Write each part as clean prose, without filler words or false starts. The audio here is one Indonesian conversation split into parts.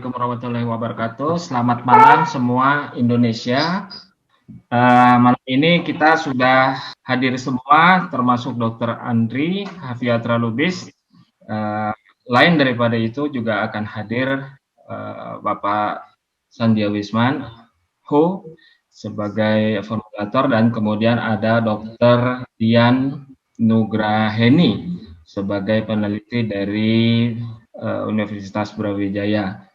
Assalamualaikum warahmatullahi wabarakatuh. Selamat malam semua Indonesia. Malam ini kita sudah hadir semua, termasuk Dr. Andri Hafiatra Lubis. Lain daripada itu juga akan hadir Bapak Sandia Wisman, sebagai formulator, dan kemudian ada Dr. Dian Nugraheni sebagai peneliti dari Universitas Brawijaya.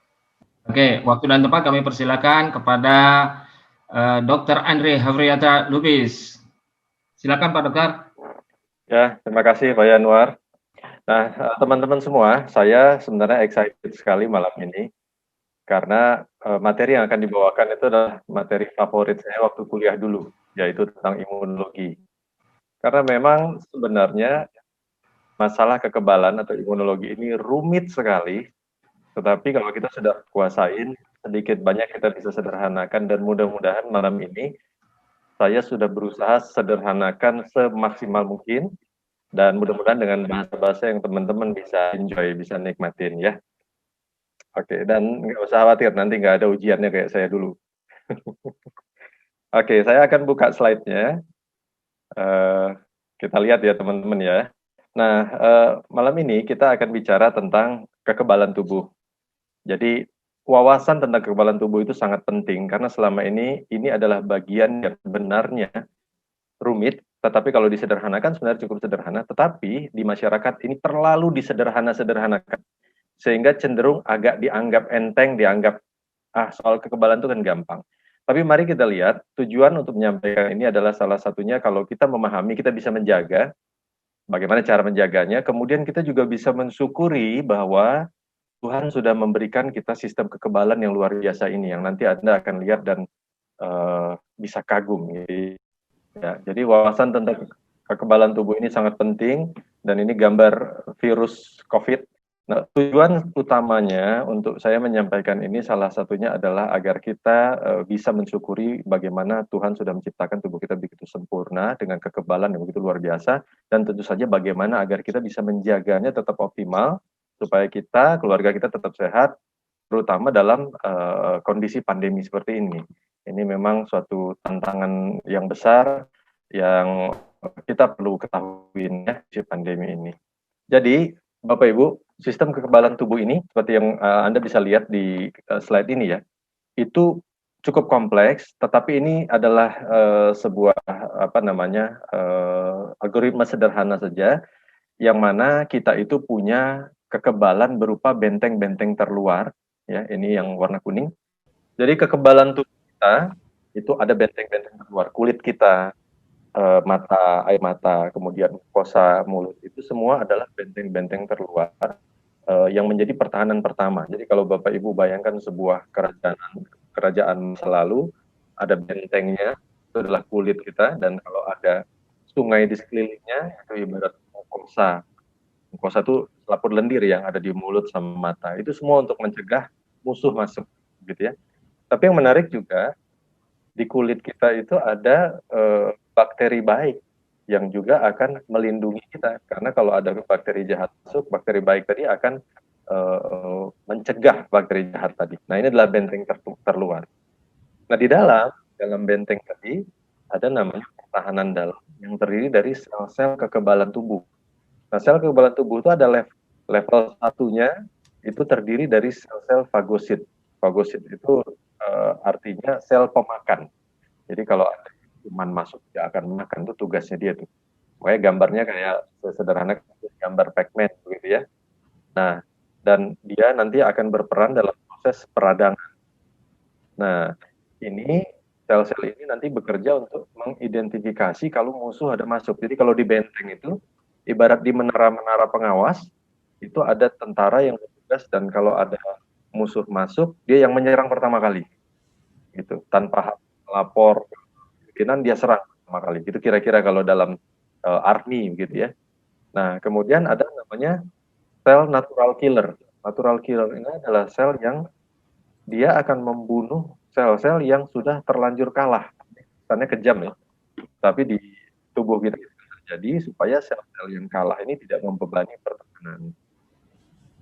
Oke, waktu dan tempat kami persilakan kepada Dr. Andre Havriata Lubis. Silakan Pak Dokter. Ya, terima kasih Pak Yanuar. Nah, teman-teman semua, saya sebenarnya excited sekali malam ini karena materi yang akan dibawakan itu adalah materi favorit saya waktu kuliah dulu, yaitu tentang imunologi. Karena memang sebenarnya masalah kekebalan atau imunologi ini rumit sekali, tetapi kalau kita sudah kuasain, sedikit banyak kita bisa sederhanakan, dan mudah-mudahan malam ini saya sudah berusaha sederhanakan semaksimal mungkin, dan mudah-mudahan dengan bahasa-bahasa yang teman-teman bisa enjoy, bisa nikmatin ya. Oke, dan nggak usah khawatir, nanti nggak ada ujiannya kayak saya dulu. Oke, saya akan buka slide-nya. Kita lihat ya teman-teman ya. Nah, malam ini kita akan bicara tentang kekebalan tubuh. Jadi, wawasan tentang kekebalan tubuh itu sangat penting, karena selama ini adalah bagian yang sebenarnya rumit, tetapi kalau disederhanakan sebenarnya cukup sederhana, tetapi di masyarakat ini terlalu disederhana-sederhanakan, sehingga cenderung agak dianggap enteng, dianggap soal kekebalan itu kan gampang. Tapi mari kita lihat, tujuan untuk menyampaikan ini adalah salah satunya kalau kita memahami, kita bisa menjaga, bagaimana cara menjaganya, kemudian kita juga bisa mensyukuri bahwa Tuhan sudah memberikan kita sistem kekebalan yang luar biasa ini, yang nanti Anda akan lihat dan bisa kagum. Jadi wawasan tentang kekebalan tubuh ini sangat penting, dan ini gambar virus COVID. Nah, tujuan utamanya untuk saya menyampaikan ini salah satunya adalah agar kita bisa mensyukuri bagaimana Tuhan sudah menciptakan tubuh kita begitu sempurna dengan kekebalan yang begitu luar biasa, dan tentu saja bagaimana agar kita bisa menjaganya tetap optimal supaya kita, keluarga kita tetap sehat, terutama dalam kondisi pandemi seperti ini. Ini memang suatu tantangan yang besar yang kita perlu ketahui ya, di pandemi ini. Jadi, Bapak Ibu, sistem kekebalan tubuh ini seperti yang Anda bisa lihat di slide ini ya, itu cukup kompleks, tetapi ini adalah sebuah algoritma sederhana saja, yang mana kita itu punya kekebalan berupa benteng-benteng terluar, ya, ini yang warna kuning. Jadi kekebalan tubuh kita itu ada benteng-benteng terluar, kulit kita, mata, air mata, kemudian mukosa mulut, itu semua adalah benteng-benteng terluar yang menjadi pertahanan pertama. Jadi kalau Bapak Ibu bayangkan sebuah kerajaan masa lalu, ada bentengnya, itu adalah kulit kita, dan kalau ada sungai di sekelilingnya, itu ibarat mukosa. Mukosa itu selaput lendir yang ada di mulut sama mata. Itu semua untuk mencegah musuh masuk, gitu ya. Tapi yang menarik juga, di kulit kita itu ada bakteri baik yang juga akan melindungi kita, karena kalau ada bakteri jahat masuk, bakteri baik tadi akan mencegah bakteri jahat tadi. Nah, ini adalah benteng terluar. Nah, di dalam benteng tadi ada namanya pertahanan dalam yang terdiri dari sel-sel kekebalan tubuh. Nah, sel kekebalan tubuh itu ada level satunya, itu terdiri dari sel-sel fagosit. Fagosit itu artinya sel pemakan. Jadi kalau ada kuman masuk, dia akan makan, itu tugasnya dia tuh. Pokoknya gambarnya kayak sederhana gambar Pac-Man begitu ya. Nah, dan dia nanti akan berperan dalam proses peradangan. Nah, ini sel-sel ini nanti bekerja untuk mengidentifikasi kalau musuh ada masuk. Jadi kalau di benteng itu, ibarat di menara-menara pengawas, itu ada tentara yang bertugas, dan kalau ada musuh masuk, dia yang menyerang pertama kali. Gitu, tanpa lapor, kemungkinan dia serang pertama kali. Itu kira-kira kalau dalam army gitu ya. Nah, kemudian ada namanya sel natural killer. Natural killer ini adalah sel yang dia akan membunuh sel-sel yang sudah terlanjur kalah. Kesannya kejam ya. Tapi di tubuh kita terjadi supaya sel-sel yang kalah ini tidak membebani pertahanan.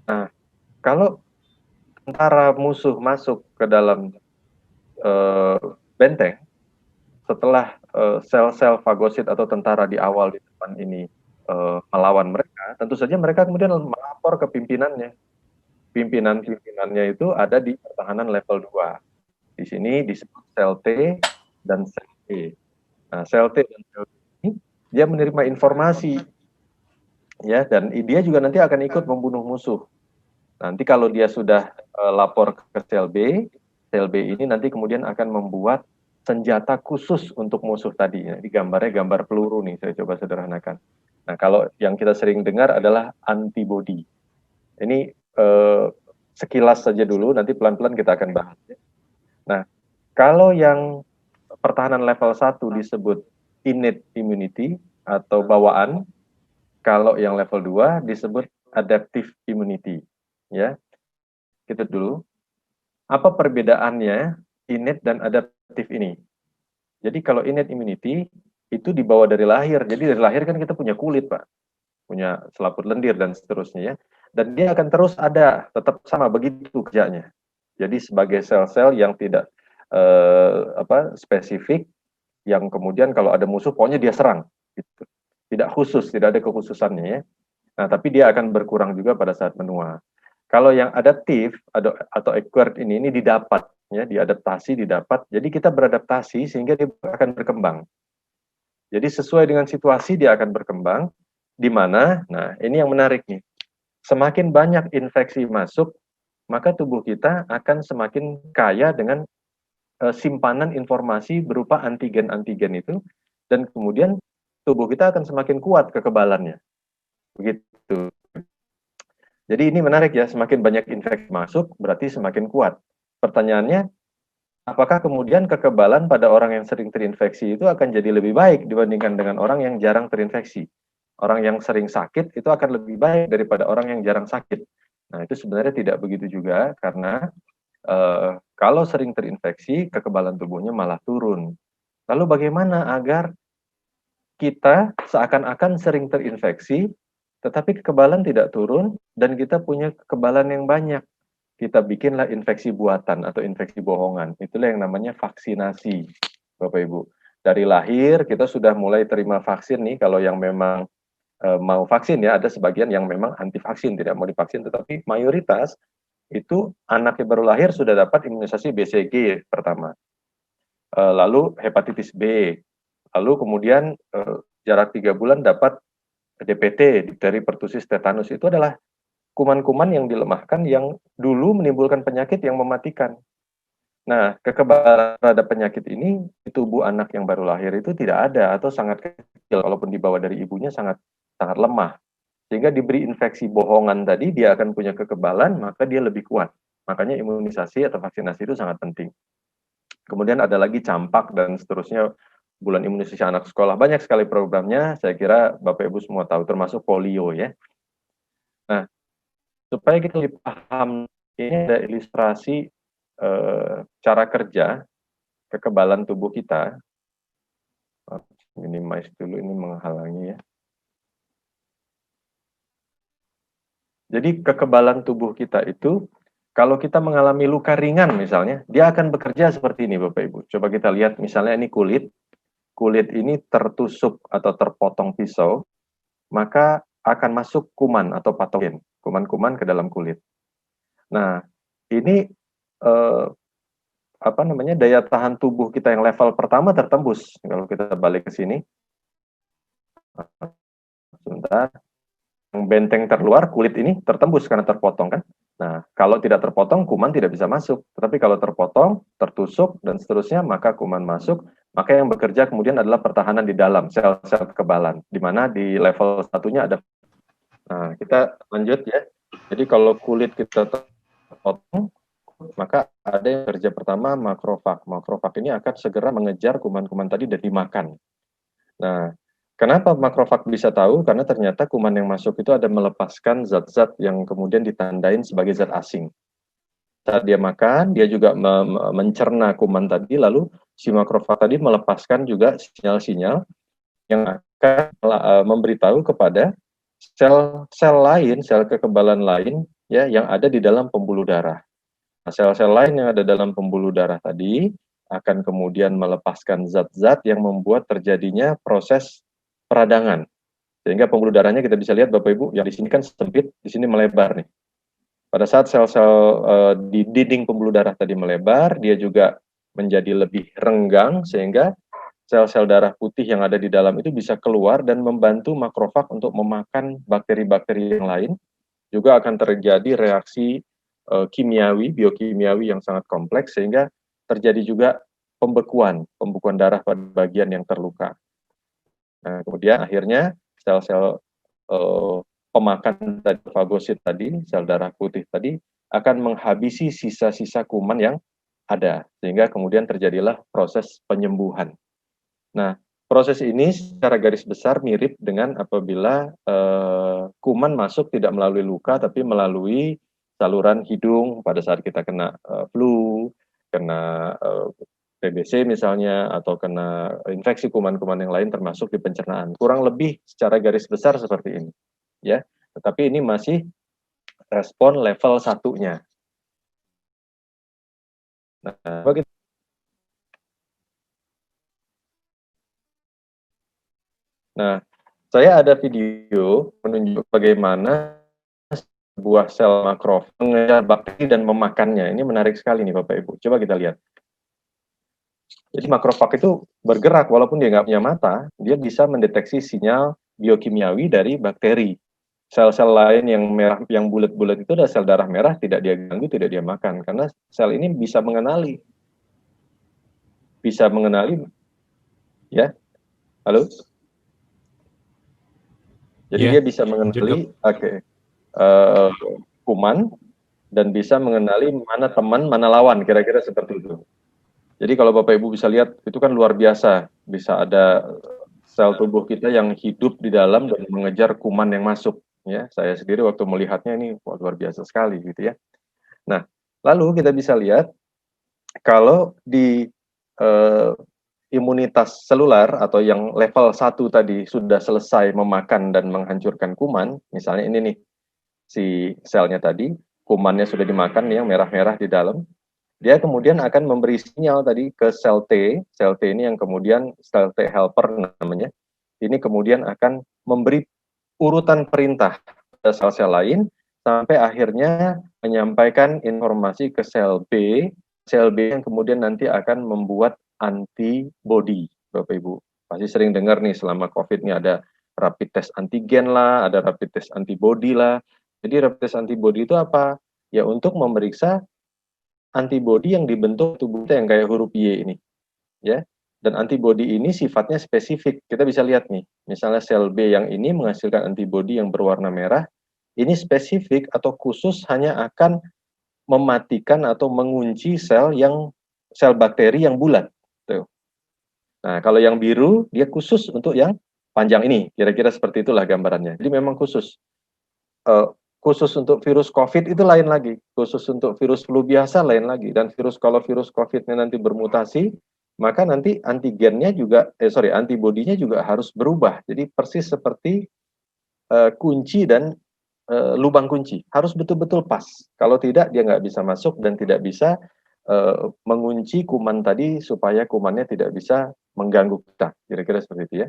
Nah, kalau tentara musuh masuk ke dalam benteng, setelah sel-sel fagosit atau tentara di awal di depan ini melawan mereka, tentu saja mereka kemudian melapor ke pimpinannya. Pimpinan-pimpinannya itu ada di pertahanan level 2. Di sini disebut sel T dan sel T. Nah, sel T dan sel T ini dia menerima informasi, ya, dan dia juga nanti akan ikut membunuh musuh. Nanti kalau dia sudah lapor ke sel B ini nanti kemudian akan membuat senjata khusus untuk musuh tadi. Jadi gambarnya gambar peluru nih, saya coba sederhanakan. Nah, kalau yang kita sering dengar adalah antibody. Ini sekilas saja dulu, nanti pelan-pelan kita akan bahas. Nah, kalau yang pertahanan level 1 disebut innate immunity atau bawaan, kalau yang level 2 disebut adaptive immunity. Ya, kita dulu. Apa perbedaannya innate dan adaptive ini? Jadi kalau innate immunity itu dibawa dari lahir. Jadi dari lahir kan kita punya kulit, Pak. Punya selaput lendir dan seterusnya, ya. Dan dia akan terus ada, tetap sama begitu kerjanya. Jadi sebagai sel-sel yang tidak spesifik, yang kemudian kalau ada musuh pokoknya dia serang, gitu. Tidak khusus, tidak ada kekhususannya, ya. Nah, tapi dia akan berkurang juga pada saat menua. Kalau yang adaptif atau acquired ini didapat, ya, diadaptasi, didapat. Jadi kita beradaptasi sehingga dia akan berkembang. Jadi sesuai dengan situasi dia akan berkembang. Di mana, nah ini yang menarik nih, semakin banyak infeksi masuk, maka tubuh kita akan semakin kaya dengan simpanan informasi berupa antigen-antigen itu, dan kemudian tubuh kita akan semakin kuat kekebalannya. Begitu. Jadi ini menarik ya, semakin banyak infeksi masuk, berarti semakin kuat. Pertanyaannya, apakah kemudian kekebalan pada orang yang sering terinfeksi itu akan jadi lebih baik dibandingkan dengan orang yang jarang terinfeksi? Orang yang sering sakit itu akan lebih baik daripada orang yang jarang sakit. Nah, itu sebenarnya tidak begitu juga, karena kalau sering terinfeksi, kekebalan tubuhnya malah turun. Lalu bagaimana agar kita seakan-akan sering terinfeksi, tetapi kekebalan tidak turun, dan kita punya kekebalan yang banyak? Kita bikinlah infeksi buatan atau infeksi bohongan. Itulah yang namanya vaksinasi, Bapak Ibu. Dari lahir kita sudah mulai terima vaksin nih, kalau yang memang mau vaksin, ya, ada sebagian yang memang anti vaksin, tidak mau divaksin, tetapi mayoritas itu anak yang baru lahir sudah dapat imunisasi BCG pertama, lalu hepatitis B, lalu kemudian jarak 3 bulan dapat DPT, difteri pertusis tetanus. Itu adalah kuman-kuman yang dilemahkan yang dulu menimbulkan penyakit yang mematikan. Nah, kekebalan terhadap penyakit ini di tubuh anak yang baru lahir itu tidak ada atau sangat kecil, walaupun dibawa dari ibunya sangat lemah. Sehingga diberi infeksi bohongan tadi, dia akan punya kekebalan, maka dia lebih kuat. Makanya imunisasi atau vaksinasi itu sangat penting. Kemudian ada lagi campak dan seterusnya, bulan imunisasi anak sekolah. Banyak sekali programnya, saya kira Bapak Ibu semua tahu, termasuk polio, ya. Nah, supaya kita lebih paham, ini ada ilustrasi cara kerja kekebalan tubuh kita. Minimize dulu, ini menghalangi, ya. Jadi kekebalan tubuh kita itu, kalau kita mengalami luka ringan misalnya, dia akan bekerja seperti ini, Bapak Ibu. Coba kita lihat, misalnya ini kulit. Kulit ini tertusuk atau terpotong pisau, maka akan masuk kuman atau patogen, kuman-kuman ke dalam kulit. Nah, ini daya tahan tubuh kita yang level pertama tertembus. Kalau kita balik ke sini, sebentar. Yang benteng terluar, kulit ini tertembus karena terpotong, kan? Nah, kalau tidak terpotong, kuman tidak bisa masuk. Tetapi kalau terpotong, tertusuk, dan seterusnya, maka kuman masuk. Maka yang bekerja kemudian adalah pertahanan di dalam, sel-sel kekebalan. Di mana di level satunya ada. Nah, kita lanjut, ya. Jadi kalau kulit kita terpotong, maka ada yang kerja pertama, makrofag. Makrofag ini akan segera mengejar kuman-kuman tadi dan dimakan. Nah, kenapa makrofag bisa tahu? Karena ternyata kuman yang masuk itu ada melepaskan zat-zat yang kemudian ditandain sebagai zat asing. Saat dia makan, dia juga mencerna kuman tadi, lalu si makrofag tadi melepaskan juga sinyal-sinyal yang akan memberitahu kepada sel-sel lain, sel kekebalan lain, ya, yang ada di dalam pembuluh darah. sel-sel lain yang ada dalam pembuluh darah tadi akan kemudian melepaskan zat-zat yang membuat terjadinya proses peradangan. Sehingga pembuluh darahnya kita bisa lihat Bapak Ibu, yang di sini kan sempit, di sini melebar nih. Pada saat sel-sel di dinding pembuluh darah tadi melebar, dia juga menjadi lebih renggang sehingga sel-sel darah putih yang ada di dalam itu bisa keluar dan membantu makrofag untuk memakan bakteri-bakteri yang lain. Juga akan terjadi reaksi kimiawi, biokimiawi yang sangat kompleks sehingga terjadi juga pembekuan darah pada bagian yang terluka. Nah, kemudian akhirnya sel-sel pemakan tadi, fagosit tadi, sel darah putih tadi akan menghabisi sisa-sisa kuman yang ada, sehingga kemudian terjadilah proses penyembuhan. Nah, proses ini secara garis besar mirip dengan apabila kuman masuk tidak melalui luka, tapi melalui saluran hidung pada saat kita kena flu, kena TBC misalnya, atau kena infeksi kuman-kuman yang lain termasuk di pencernaan. Kurang lebih secara garis besar seperti ini, ya. Tetapi ini masih respon level 1-nya. Nah, saya ada video menunjuk bagaimana sebuah sel makrofag mengejar bakteri dan memakannya. Ini menarik sekali nih Bapak Ibu. Coba kita lihat. Jadi makrofag itu bergerak walaupun dia nggak punya mata, dia bisa mendeteksi sinyal biokimiawi dari bakteri. Sel-sel lain yang merah, yang bulat-bulat itu adalah sel darah merah, tidak dia ganggu, tidak dia makan, karena sel ini bisa mengenali, ya, halo. Jadi dia bisa mengenali, kuman dan bisa mengenali mana teman, mana lawan, kira-kira seperti itu. Jadi kalau Bapak Ibu bisa lihat, itu kan luar biasa, bisa ada sel tubuh kita yang hidup di dalam dan mengejar kuman yang masuk. Ya, saya sendiri waktu melihatnya ini luar biasa sekali gitu ya. Nah, lalu kita bisa lihat kalau di imunitas seluler atau yang level 1 tadi sudah selesai memakan dan menghancurkan kuman, misalnya ini nih si selnya tadi, kumannya sudah dimakan nih yang merah-merah di dalam, dia kemudian akan memberi sinyal tadi ke sel T ini yang kemudian sel T helper namanya, ini kemudian akan memberi urutan perintah ke sel-sel lain sampai akhirnya menyampaikan informasi ke sel B yang kemudian nanti akan membuat antibody, Bapak Ibu. Pasti sering dengar nih selama COVID ini ada rapid test antigen lah, ada rapid test antibody lah. Jadi rapid test antibody itu apa? Ya untuk memeriksa antibody yang dibentuk tubuh kita yang kayak huruf Y ini, ya. Dan antibody ini sifatnya spesifik. Kita bisa lihat nih, misalnya sel B yang ini menghasilkan antibody yang berwarna merah, ini spesifik atau khusus hanya akan mematikan atau mengunci sel bakteri yang bulat. Tuh. Nah, kalau yang biru dia khusus untuk yang panjang ini, kira-kira seperti itulah gambarannya. Jadi memang khusus. Khusus untuk virus COVID itu lain lagi, khusus untuk virus flu biasa lain lagi, dan kalau virus COVID-nya nanti bermutasi, maka nanti antigennya juga, antibodinya juga harus berubah. Jadi persis seperti kunci dan lubang kunci, harus betul-betul pas. Kalau tidak, dia nggak bisa masuk dan tidak bisa mengunci kuman tadi supaya kumannya tidak bisa mengganggu kita, kira-kira seperti itu ya.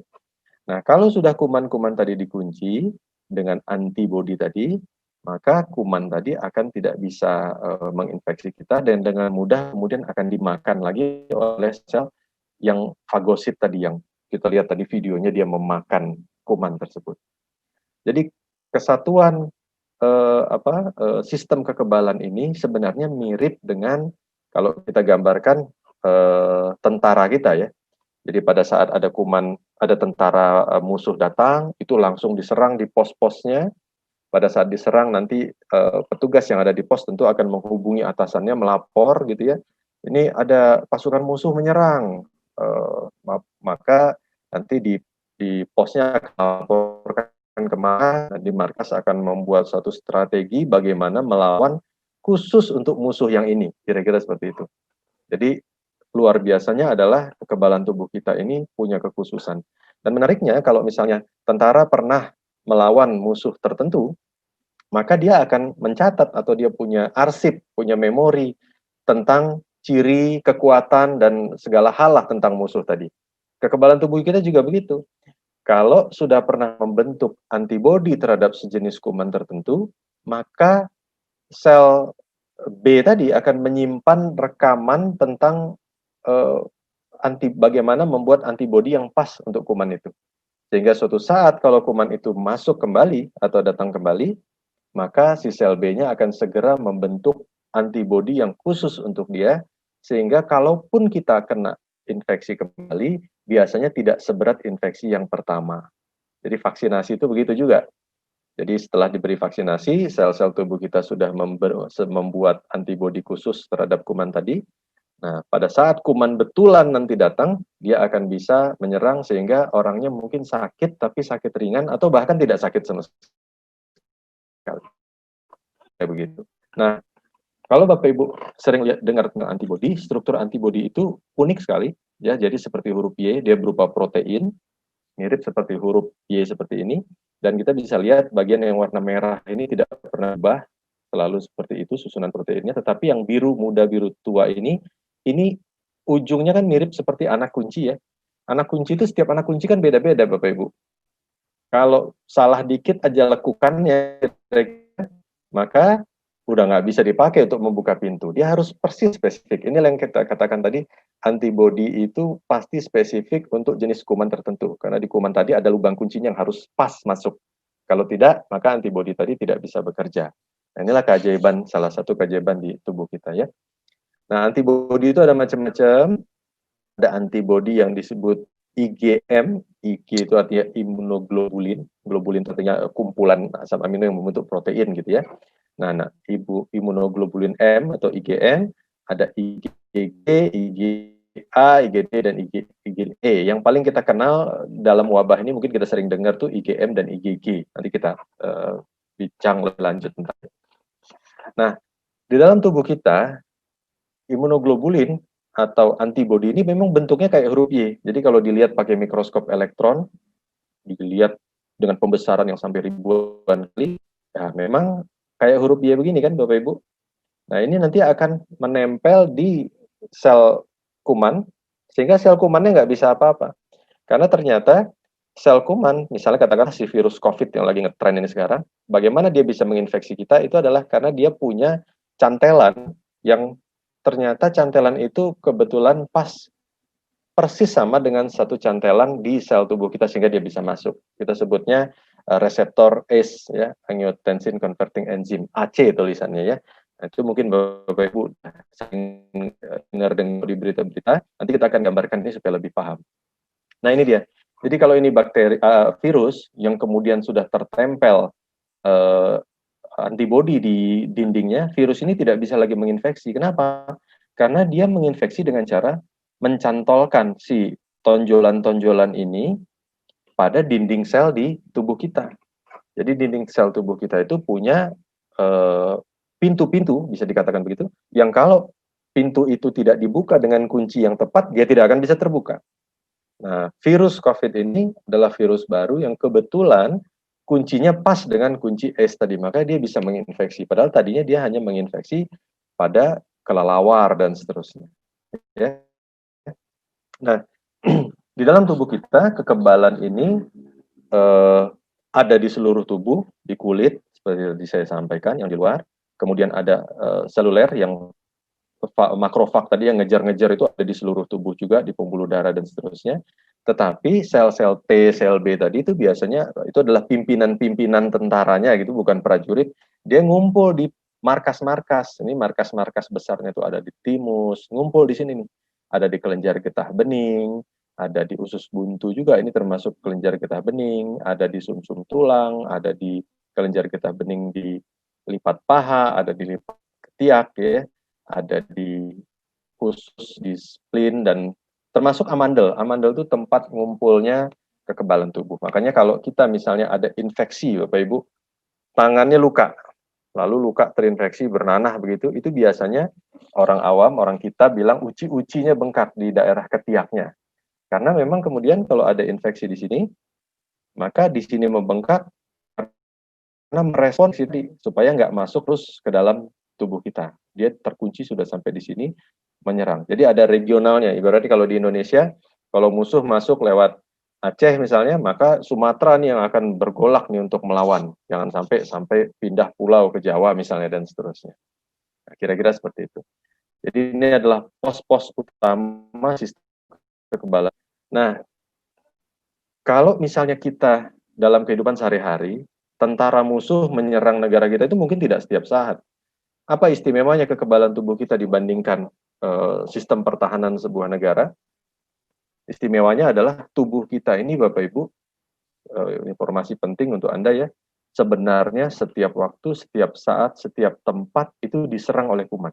Nah, kalau sudah kuman-kuman tadi dikunci dengan antibodi tadi, maka kuman tadi akan tidak bisa menginfeksi kita dan dengan mudah kemudian akan dimakan lagi oleh sel yang fagosit tadi yang kita lihat tadi videonya dia memakan kuman tersebut. Jadi kesatuan sistem kekebalan ini sebenarnya mirip dengan kalau kita gambarkan tentara kita ya. Jadi pada saat ada kuman, ada tentara musuh datang, itu langsung diserang di pos-posnya. Pada saat diserang nanti petugas yang ada di pos tentu akan menghubungi atasannya, melapor gitu ya. Ini ada pasukan musuh menyerang, maka nanti di posnya akan melaporkan kemana, di markas akan membuat suatu strategi bagaimana melawan khusus untuk musuh yang ini, kira-kira seperti itu. Jadi luar biasanya adalah kekebalan tubuh kita ini punya kekhususan. Dan menariknya kalau misalnya tentara pernah melawan musuh tertentu, maka dia akan mencatat atau dia punya arsip, punya memori tentang ciri, kekuatan, dan segala hal lah tentang musuh tadi. Kekebalan tubuh kita juga begitu. Kalau sudah pernah membentuk antibodi terhadap sejenis kuman tertentu, maka sel B tadi akan menyimpan rekaman tentang eh, bagaimana membuat antibodi yang pas untuk kuman itu. Sehingga suatu saat kalau kuman itu masuk kembali atau datang kembali, maka si sel B-nya akan segera membentuk antibodi yang khusus untuk dia, sehingga kalaupun kita kena infeksi kembali, biasanya tidak seberat infeksi yang pertama. Jadi vaksinasi itu begitu juga. Jadi setelah diberi vaksinasi, sel-sel tubuh kita sudah membuat antibodi khusus terhadap kuman tadi. Nah, pada saat kuman betulan nanti datang, dia akan bisa menyerang sehingga orangnya mungkin sakit, tapi sakit ringan atau bahkan tidak sakit sama sekali. Kayak begitu. Nah, kalau Bapak Ibu sering dengar tentang antibodi, struktur antibodi itu unik sekali. Ya, jadi seperti huruf Y, dia berupa protein, mirip seperti huruf Y seperti ini. Dan kita bisa lihat bagian yang warna merah ini tidak pernah berubah, selalu seperti itu susunan proteinnya. Tetapi yang biru muda, biru tua ini ujungnya kan mirip seperti anak kunci ya. Anak kunci itu setiap anak kunci kan beda-beda Bapak Ibu. Kalau salah dikit aja lekukannya, maka udah nggak bisa dipakai untuk membuka pintu. Dia harus persis spesifik. Inilah yang kita katakan tadi, antibodi itu pasti spesifik untuk jenis kuman tertentu. Karena di kuman tadi ada lubang kuncinya yang harus pas masuk. Kalau tidak, maka antibodi tadi tidak bisa bekerja. Nah, inilah keajaiban, salah satu keajaiban di tubuh kita ya. Nah, antibodi itu ada macam-macam. Ada antibodi yang disebut IgM, Ig itu artinya imunoglobulin, globulin itu artinya kumpulan asam amino yang membentuk protein gitu ya. Nah, imunoglobulin M atau IgM, ada IgG, IgA, IgD, dan IgE. Yang paling kita kenal dalam wabah ini mungkin kita sering dengar tuh IgM dan IgG. Nanti kita bincang lebih lanjut tentang. Nah, di dalam tubuh kita, imunoglobulin atau antibodi ini memang bentuknya kayak huruf Y. Jadi kalau dilihat pakai mikroskop elektron, dilihat dengan pembesaran yang sampai ribuan kali, ya memang kayak huruf Y begini kan Bapak Ibu. Nah ini nanti akan menempel di sel kuman, sehingga sel kumannya nggak bisa apa-apa. Karena ternyata sel kuman, misalnya katakanlah si virus COVID yang lagi ngetren ini sekarang, bagaimana dia bisa menginfeksi kita itu adalah karena dia punya cantelan yang ternyata cantelan itu kebetulan pas persis sama dengan satu cantelan di sel tubuh kita sehingga dia bisa masuk. Kita sebutnya reseptor ACE ya, angiotensin converting enzyme, AC tulisannya ya. Nah, itu mungkin Bapak Ibu sering dengar di berita-berita, nanti kita akan gambarkan ini supaya lebih paham. Nah, ini dia. Jadi kalau ini bakteri virus yang kemudian sudah tertempel antibodi di dindingnya, virus ini tidak bisa lagi menginfeksi. Kenapa? Karena dia menginfeksi dengan cara mencantolkan si tonjolan-tonjolan ini pada dinding sel di tubuh kita. Jadi dinding sel tubuh kita itu punya pintu-pintu, bisa dikatakan begitu, yang kalau pintu itu tidak dibuka dengan kunci yang tepat, dia tidak akan bisa terbuka. Nah, virus COVID ini adalah virus baru yang kebetulan kuncinya pas dengan kunci S tadi, makanya dia bisa menginfeksi. Padahal tadinya dia hanya menginfeksi pada kelelawar dan seterusnya. Ya. Nah, di dalam tubuh kita kekebalan ini ada di seluruh tubuh, di kulit seperti yang saya sampaikan yang di luar. Kemudian ada seluler yang makrofag tadi yang ngejar-ngejar itu ada di seluruh tubuh juga, di pembuluh darah dan seterusnya. Tetapi sel-sel T, sel B tadi itu biasanya itu adalah pimpinan-pimpinan tentaranya gitu, bukan prajurit. Dia ngumpul di markas-markas. Ini markas-markas besarnya itu ada di timus, ngumpul di sini nih. Ada di kelenjar getah bening, ada di usus buntu juga, ini termasuk kelenjar getah bening, ada di sumsum tulang, ada di kelenjar getah bening di lipat paha, ada di lipat ketiak ya, ada di khusus di spleen dan termasuk amandel. Amandel itu tempat ngumpulnya kekebalan tubuh. Makanya kalau kita misalnya ada infeksi Bapak Ibu, tangannya luka, lalu luka terinfeksi bernanah begitu, itu biasanya orang awam, orang kita bilang uci-ucinya bengkak di daerah ketiaknya. Karena memang kemudian kalau ada infeksi di sini, maka di sini membengkak, merespon sini supaya nggak masuk terus ke dalam tubuh kita. Dia terkunci sudah sampai di sini, menyerang. Jadi ada regionalnya. Ibaratnya kalau di Indonesia, kalau musuh masuk lewat Aceh misalnya, maka Sumatera nih yang akan bergolak nih untuk melawan. Jangan sampai pindah pulau ke Jawa misalnya dan seterusnya. Nah, kira-kira seperti itu. Jadi ini adalah pos-pos utama sistem kekebalan. Nah, kalau misalnya kita dalam kehidupan sehari-hari, tentara musuh menyerang negara kita itu mungkin tidak setiap saat. Apa istimewanya kekebalan tubuh kita dibandingkan sistem pertahanan sebuah negara? Istimewanya adalah tubuh kita ini, Bapak Ibu, informasi penting untuk Anda ya, sebenarnya setiap waktu, setiap saat, setiap tempat itu diserang oleh kuman.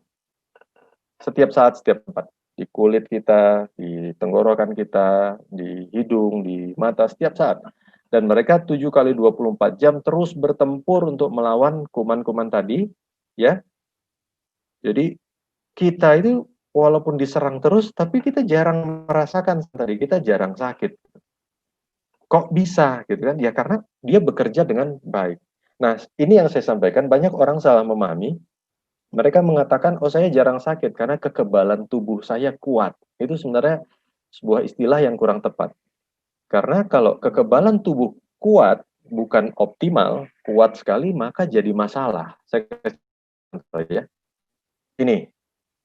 Setiap saat, setiap tempat. Di kulit kita, di tenggorokan kita, di hidung, di mata, setiap saat. Dan mereka 7 kali 24 jam terus bertempur untuk melawan kuman-kuman tadi, ya. Jadi kita itu walaupun diserang terus, tapi kita jarang merasakan tadi, kita jarang sakit. Kok bisa gitu kan? Ya karena dia bekerja dengan baik. Nah, ini yang saya sampaikan, banyak orang salah memahami. Mereka mengatakan, oh saya jarang sakit karena kekebalan tubuh saya kuat. Itu sebenarnya sebuah istilah yang kurang tepat. Karena kalau kekebalan tubuh kuat, bukan optimal, kuat sekali, maka jadi masalah. Saya kasih contoh ya. Ini,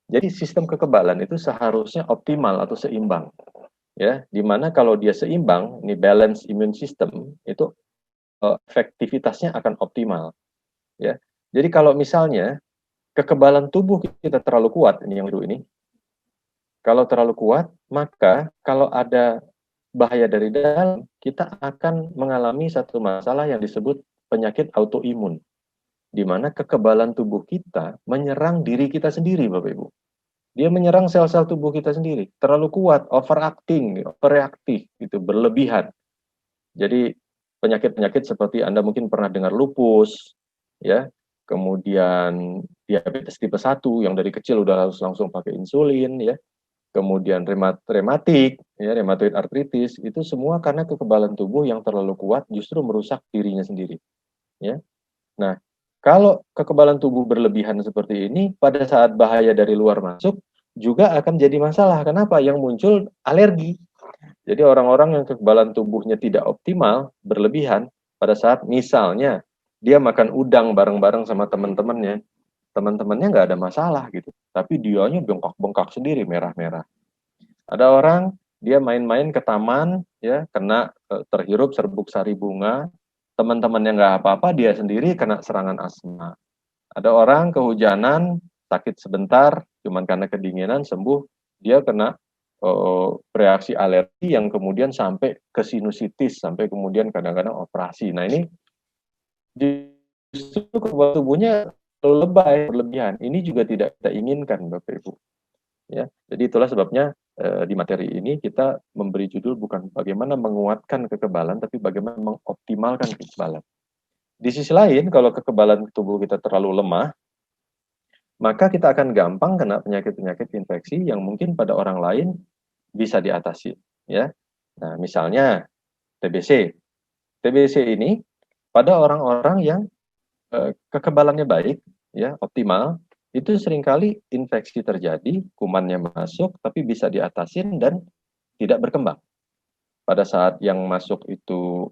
jadi sistem kekebalan itu seharusnya optimal atau seimbang. Ya, dimana kalau dia seimbang, ini balance immune system, itu efektivitasnya akan optimal. Ya, jadi kalau misalnya kekebalan tubuh kita terlalu kuat, ini yang biru ini, kalau terlalu kuat, maka kalau ada bahaya dari dalam, kita akan mengalami satu masalah yang disebut penyakit autoimun, di mana kekebalan tubuh kita menyerang diri kita sendiri, Bapak Ibu. Dia menyerang sel-sel tubuh kita sendiri, terlalu kuat, overacting, overreaktif, itu berlebihan. Jadi penyakit-penyakit seperti Anda mungkin pernah dengar lupus, ya, kemudian diabetes tipe 1 yang dari kecil udah harus langsung pakai insulin, ya, kemudian rematik, ya, rheumatoid arthritis, itu semua karena kekebalan tubuh yang terlalu kuat justru merusak dirinya sendiri, ya. Nah, kalau kekebalan tubuh berlebihan seperti ini, pada saat bahaya dari luar masuk, juga akan jadi masalah. Kenapa? Yang muncul alergi. Jadi orang-orang yang kekebalan tubuhnya tidak optimal, berlebihan, pada saat misalnya dia makan udang bareng-bareng sama teman-temannya, teman-temannya nggak ada masalah gitu. Tapi dianya bengkak-bengkak sendiri, merah-merah. Ada orang, dia main-main ke taman, ya kena terhirup serbuk sari bunga, teman-temannya nggak apa-apa, dia sendiri kena serangan asma. Ada orang kehujanan, sakit sebentar, cuman karena kedinginan sembuh, dia kena reaksi alergi yang kemudian sampai ke sinusitis, sampai kemudian kadang-kadang operasi. Nah ini justru kekebalan tubuhnya terlalu lebay, berlebihan. Ini juga tidak kita inginkan, Bapak Ibu. Ya, jadi itulah sebabnya di materi ini kita memberi judul bukan bagaimana menguatkan kekebalan, tapi bagaimana mengoptimalkan kekebalan. Di sisi lain, kalau kekebalan tubuh kita terlalu lemah, maka kita akan gampang kena penyakit-penyakit infeksi yang mungkin pada orang lain bisa diatasi. Ya, nah misalnya TBC. TBC ini pada orang-orang yang kekebalannya baik, ya optimal, itu seringkali infeksi terjadi, kumannya masuk, tapi bisa diatasin dan tidak berkembang. Pada saat yang masuk itu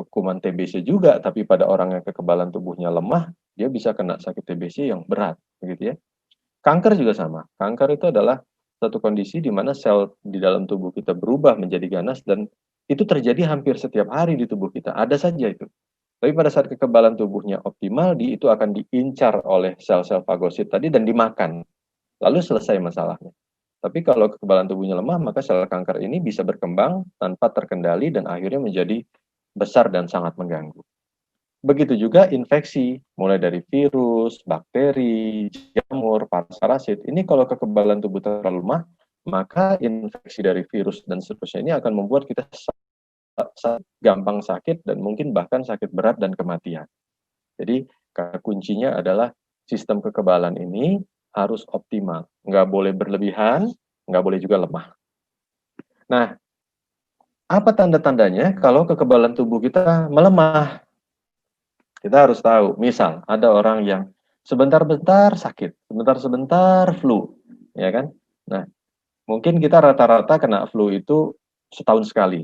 kuman TBC juga, tapi pada orang yang kekebalan tubuhnya lemah, dia bisa kena sakit TBC yang berat, begitu ya. Kanker juga sama. Kanker itu adalah satu kondisi di mana sel di dalam tubuh kita berubah menjadi ganas dan itu terjadi hampir setiap hari di tubuh kita. Ada saja itu. Tapi pada saat kekebalan tubuhnya optimal, itu akan diincar oleh sel-sel fagosit tadi dan dimakan. Lalu selesai masalahnya. Tapi kalau kekebalan tubuhnya lemah, maka sel kanker ini bisa berkembang tanpa terkendali dan akhirnya menjadi besar dan sangat mengganggu. Begitu juga infeksi, mulai dari virus, bakteri, jamur, parasit. Ini kalau kekebalan tubuh terlalu lemah, maka infeksi dari virus dan seterusnya ini akan membuat kita gampang sakit dan mungkin bahkan sakit berat dan kematian. Jadi kuncinya adalah sistem kekebalan ini harus optimal, nggak boleh berlebihan, nggak boleh juga lemah. Nah, apa tanda-tandanya kalau kekebalan tubuh kita melemah? Kita harus tahu, misal ada orang yang sebentar-bentar sakit, sebentar-sebentar flu, ya kan? Nah, mungkin kita rata-rata kena flu itu setahun sekali.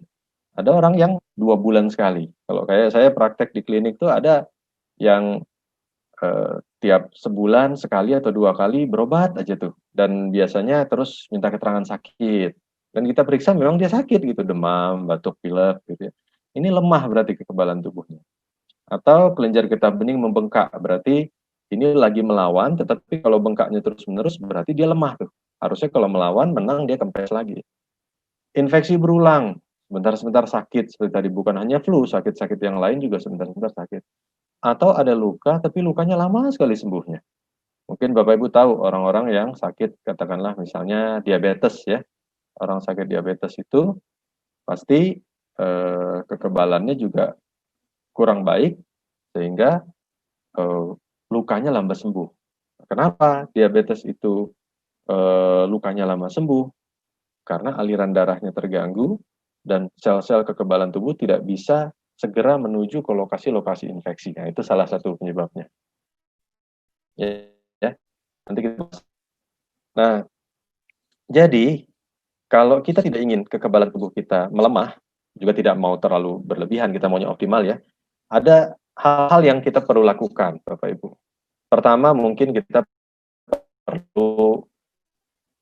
Ada orang yang 2 bulan sekali. Kalau kayak saya praktek di klinik tuh ada yang tiap sebulan sekali atau 2 kali berobat aja tuh. Dan biasanya terus minta keterangan sakit. Dan kita periksa memang dia sakit gitu, demam, batuk, pilek gitu ya. Ini lemah berarti kekebalan tubuhnya. Atau kelenjar getah bening membengkak, berarti ini lagi melawan, tetapi kalau bengkaknya terus-menerus berarti dia lemah tuh. Harusnya kalau melawan, menang, dia kempes lagi. Infeksi berulang, sebentar-sebentar sakit, seperti tadi bukan hanya flu, sakit-sakit yang lain juga sebentar-sebentar sakit. Atau ada luka, tapi lukanya lama sekali sembuhnya. Mungkin Bapak Ibu tahu orang-orang yang sakit, katakanlah misalnya diabetes ya. Orang sakit diabetes itu pasti kekebalannya juga kurang baik, sehingga lukanya lambat sembuh. Kenapa diabetes itu lukanya lama sembuh? Karena aliran darahnya terganggu dan sel-sel kekebalan tubuh tidak bisa segera menuju ke lokasi-lokasi infeksi. Nah, itu salah satu penyebabnya. Ya, ya. Nanti kita bahas. Nah, jadi kalau kita tidak ingin kekebalan tubuh kita melemah, juga tidak mau terlalu berlebihan, kita maunya optimal ya, ada hal-hal yang kita perlu lakukan, Bapak Ibu. Pertama, mungkin kita perlu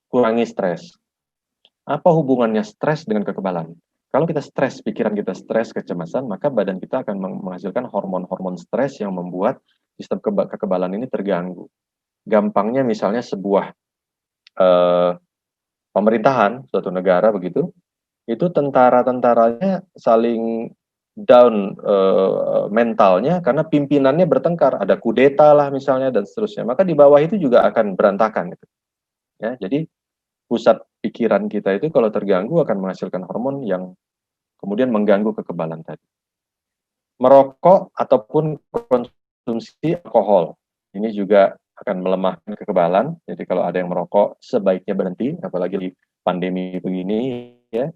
kurangi stres. Apa hubungannya stres dengan kekebalan? Kalau kita stres, pikiran kita stres, kecemasan, maka badan kita akan menghasilkan hormon-hormon stres yang membuat sistem kekebalan ini terganggu. Gampangnya misalnya sebuah pemerintahan, suatu negara begitu, itu tentara-tentaranya saling down mentalnya karena pimpinannya bertengkar, ada kudeta lah misalnya dan seterusnya. Maka di bawah itu juga akan berantakan gitu. Ya, jadi pusat pikiran kita itu kalau terganggu akan menghasilkan hormon yang kemudian mengganggu kekebalan tadi. Merokok ataupun konsumsi alkohol, ini juga akan melemahkan kekebalan. Jadi kalau ada yang merokok, sebaiknya berhenti, apalagi di pandemi begini ya.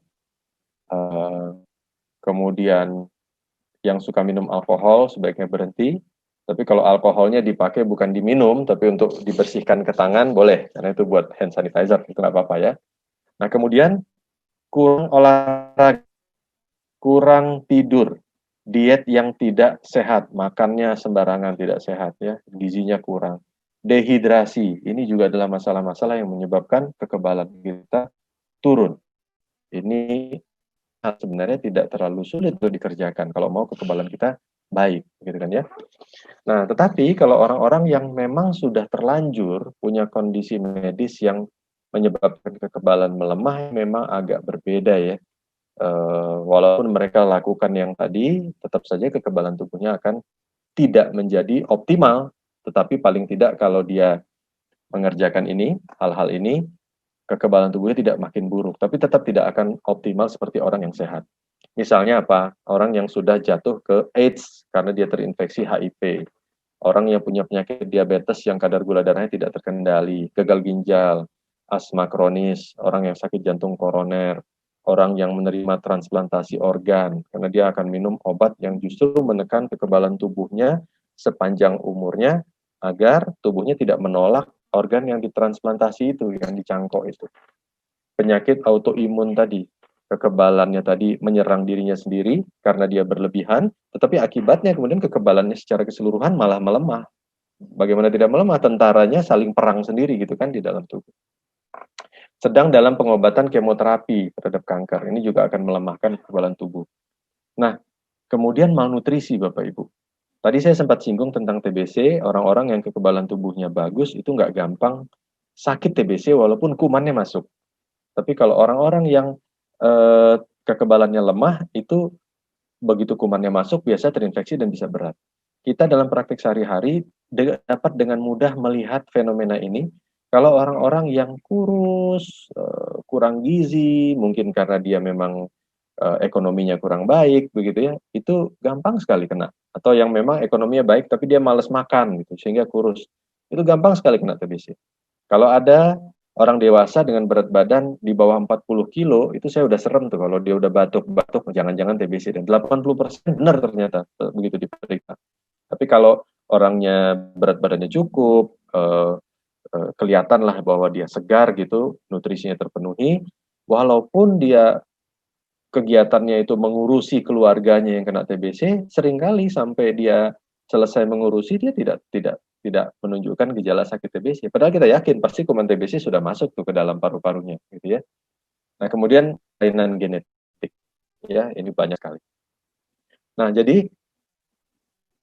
Kemudian yang suka minum alkohol sebaiknya berhenti. Tapi kalau alkoholnya dipakai bukan diminum, tapi untuk dibersihkan ke tangan, boleh. Karena itu buat hand sanitizer, itu nggak apa-apa ya. Nah, kemudian kurang olahraga, kurang tidur, diet yang tidak sehat, makannya sembarangan tidak sehat ya, gizinya kurang. Dehidrasi, ini juga adalah masalah-masalah yang menyebabkan kekebalan kita turun. Ini sebenarnya tidak terlalu sulit untuk dikerjakan kalau mau kekebalan kita baik, gitu kan ya. Nah, tetapi kalau orang-orang yang memang sudah terlanjur punya kondisi medis yang menyebabkan kekebalan melemah, memang agak berbeda ya. Walaupun mereka lakukan yang tadi, tetap saja kekebalan tubuhnya akan tidak menjadi optimal, tetapi paling tidak kalau dia mengerjakan ini, hal-hal ini, kekebalan tubuhnya tidak makin buruk, tapi tetap tidak akan optimal seperti orang yang sehat. Misalnya apa? Orang yang sudah jatuh ke AIDS karena dia terinfeksi HIV, orang yang punya penyakit diabetes yang kadar gula darahnya tidak terkendali, gagal ginjal, asma kronis, orang yang sakit jantung koroner, orang yang menerima transplantasi organ, karena dia akan minum obat yang justru menekan kekebalan tubuhnya sepanjang umurnya agar tubuhnya tidak menolak organ yang ditransplantasi itu, yang dicangkok itu. Penyakit autoimun tadi, kekebalannya tadi menyerang dirinya sendiri karena dia berlebihan, tetapi akibatnya kemudian kekebalannya secara keseluruhan malah melemah. Bagaimana tidak melemah? Tentaranya saling perang sendiri gitu kan di dalam tubuh. Sedang dalam pengobatan kemoterapi terhadap kanker, ini juga akan melemahkan kekebalan tubuh. Nah, kemudian malnutrisi Bapak Ibu. Tadi saya sempat singgung tentang TBC, orang-orang yang kekebalan tubuhnya bagus itu nggak gampang sakit TBC walaupun kumannya masuk. Tapi kalau orang-orang yang kekebalannya lemah itu begitu kumannya masuk biasa terinfeksi dan bisa berat. Kita dalam praktik sehari-hari dapat dengan mudah melihat fenomena ini. Kalau orang-orang yang kurus, kurang gizi, mungkin karena dia memang ekonominya kurang baik, begitu ya, itu gampang sekali kena. Atau yang memang ekonominya baik tapi dia malas makan, gitu, sehingga kurus. Itu gampang sekali kena TBC. Kalau ada orang dewasa dengan berat badan di bawah 40 kilo, itu saya udah serem tuh kalau dia udah batuk-batuk, jangan-jangan TBC. Dan 80% benar ternyata begitu diperiksa. Tapi kalau orangnya berat badannya cukup, kelihatan lah bahwa dia segar gitu, nutrisinya terpenuhi, walaupun dia kegiatannya itu mengurusi keluarganya yang kena TBC, seringkali sampai dia selesai mengurusi dia tidak menunjukkan gejala sakit TBC. Padahal kita yakin pasti kuman TBC sudah masuk tuh ke dalam paru-parunya, gitu ya. Nah, kemudian kelainan genetik, ya ini banyak sekali. Nah, jadi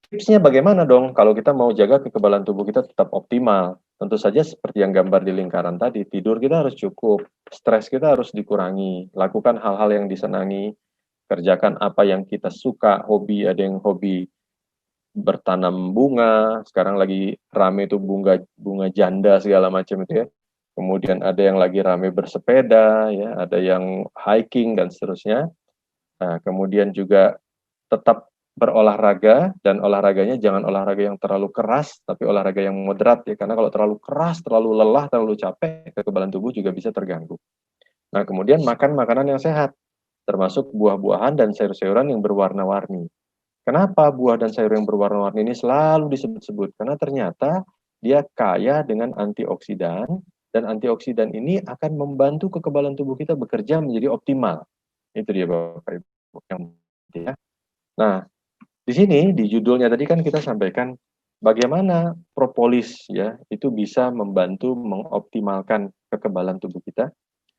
tipsnya bagaimana dong kalau kita mau jaga kekebalan tubuh kita tetap optimal? Tentu saja seperti yang gambar di lingkaran tadi, tidur kita harus cukup, stres kita harus dikurangi, lakukan hal-hal yang disenangi, kerjakan apa yang kita suka, hobi, ada yang hobi bertanam bunga, sekarang lagi rame itu bunga bunga janda segala macam itu ya. Kemudian ada yang lagi rame bersepeda ya, ada yang hiking dan seterusnya. Nah, kemudian juga tetap berolahraga dan olahraganya jangan olahraga yang terlalu keras, tapi olahraga yang moderat ya, karena kalau terlalu keras, terlalu lelah, terlalu capek, kekebalan tubuh juga bisa terganggu. Nah, kemudian makan makanan yang sehat, termasuk buah-buahan dan sayur-sayuran yang berwarna-warni. Kenapa buah dan sayur yang berwarna-warni ini selalu disebut-sebut? Karena ternyata dia kaya dengan antioksidan, dan antioksidan ini akan membantu kekebalan tubuh kita bekerja menjadi optimal. Itu dia Bapak Ibu yang penting ya. Nah, di sini di judulnya tadi kan kita sampaikan bagaimana propolis ya itu bisa membantu mengoptimalkan kekebalan tubuh kita.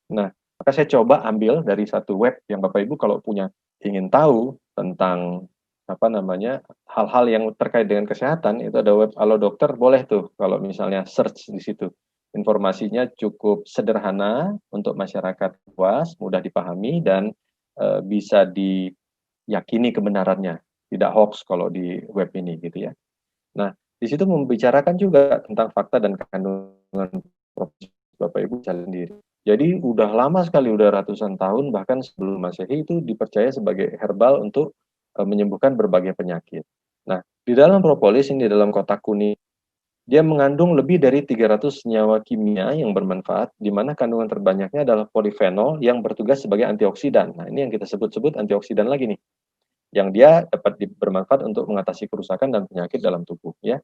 Nah, maka saya coba ambil dari satu web yang Bapak Ibu kalau punya ingin tahu tentang apa namanya hal-hal yang terkait dengan kesehatan itu ada web Halo Dokter boleh tuh kalau misalnya search di situ. Informasinya cukup sederhana untuk masyarakat luas, mudah dipahami dan bisa diyakini kebenarannya, tidak hoax kalau di web ini gitu ya. Nah, di situ membicarakan juga tentang fakta dan kandungan Bapak Ibu sendiri. Jadi udah lama sekali, udah ratusan tahun bahkan sebelum Masehi itu dipercaya sebagai herbal untuk menyembuhkan berbagai penyakit. Nah, di dalam propolis ini di dalam kotak kuning dia mengandung lebih dari 300 senyawa kimia yang bermanfaat, di mana kandungan terbanyaknya adalah polifenol yang bertugas sebagai antioksidan. Nah, ini yang kita sebut-sebut antioksidan lagi nih, yang dia dapat bermanfaat untuk mengatasi kerusakan dan penyakit dalam tubuh. Ya,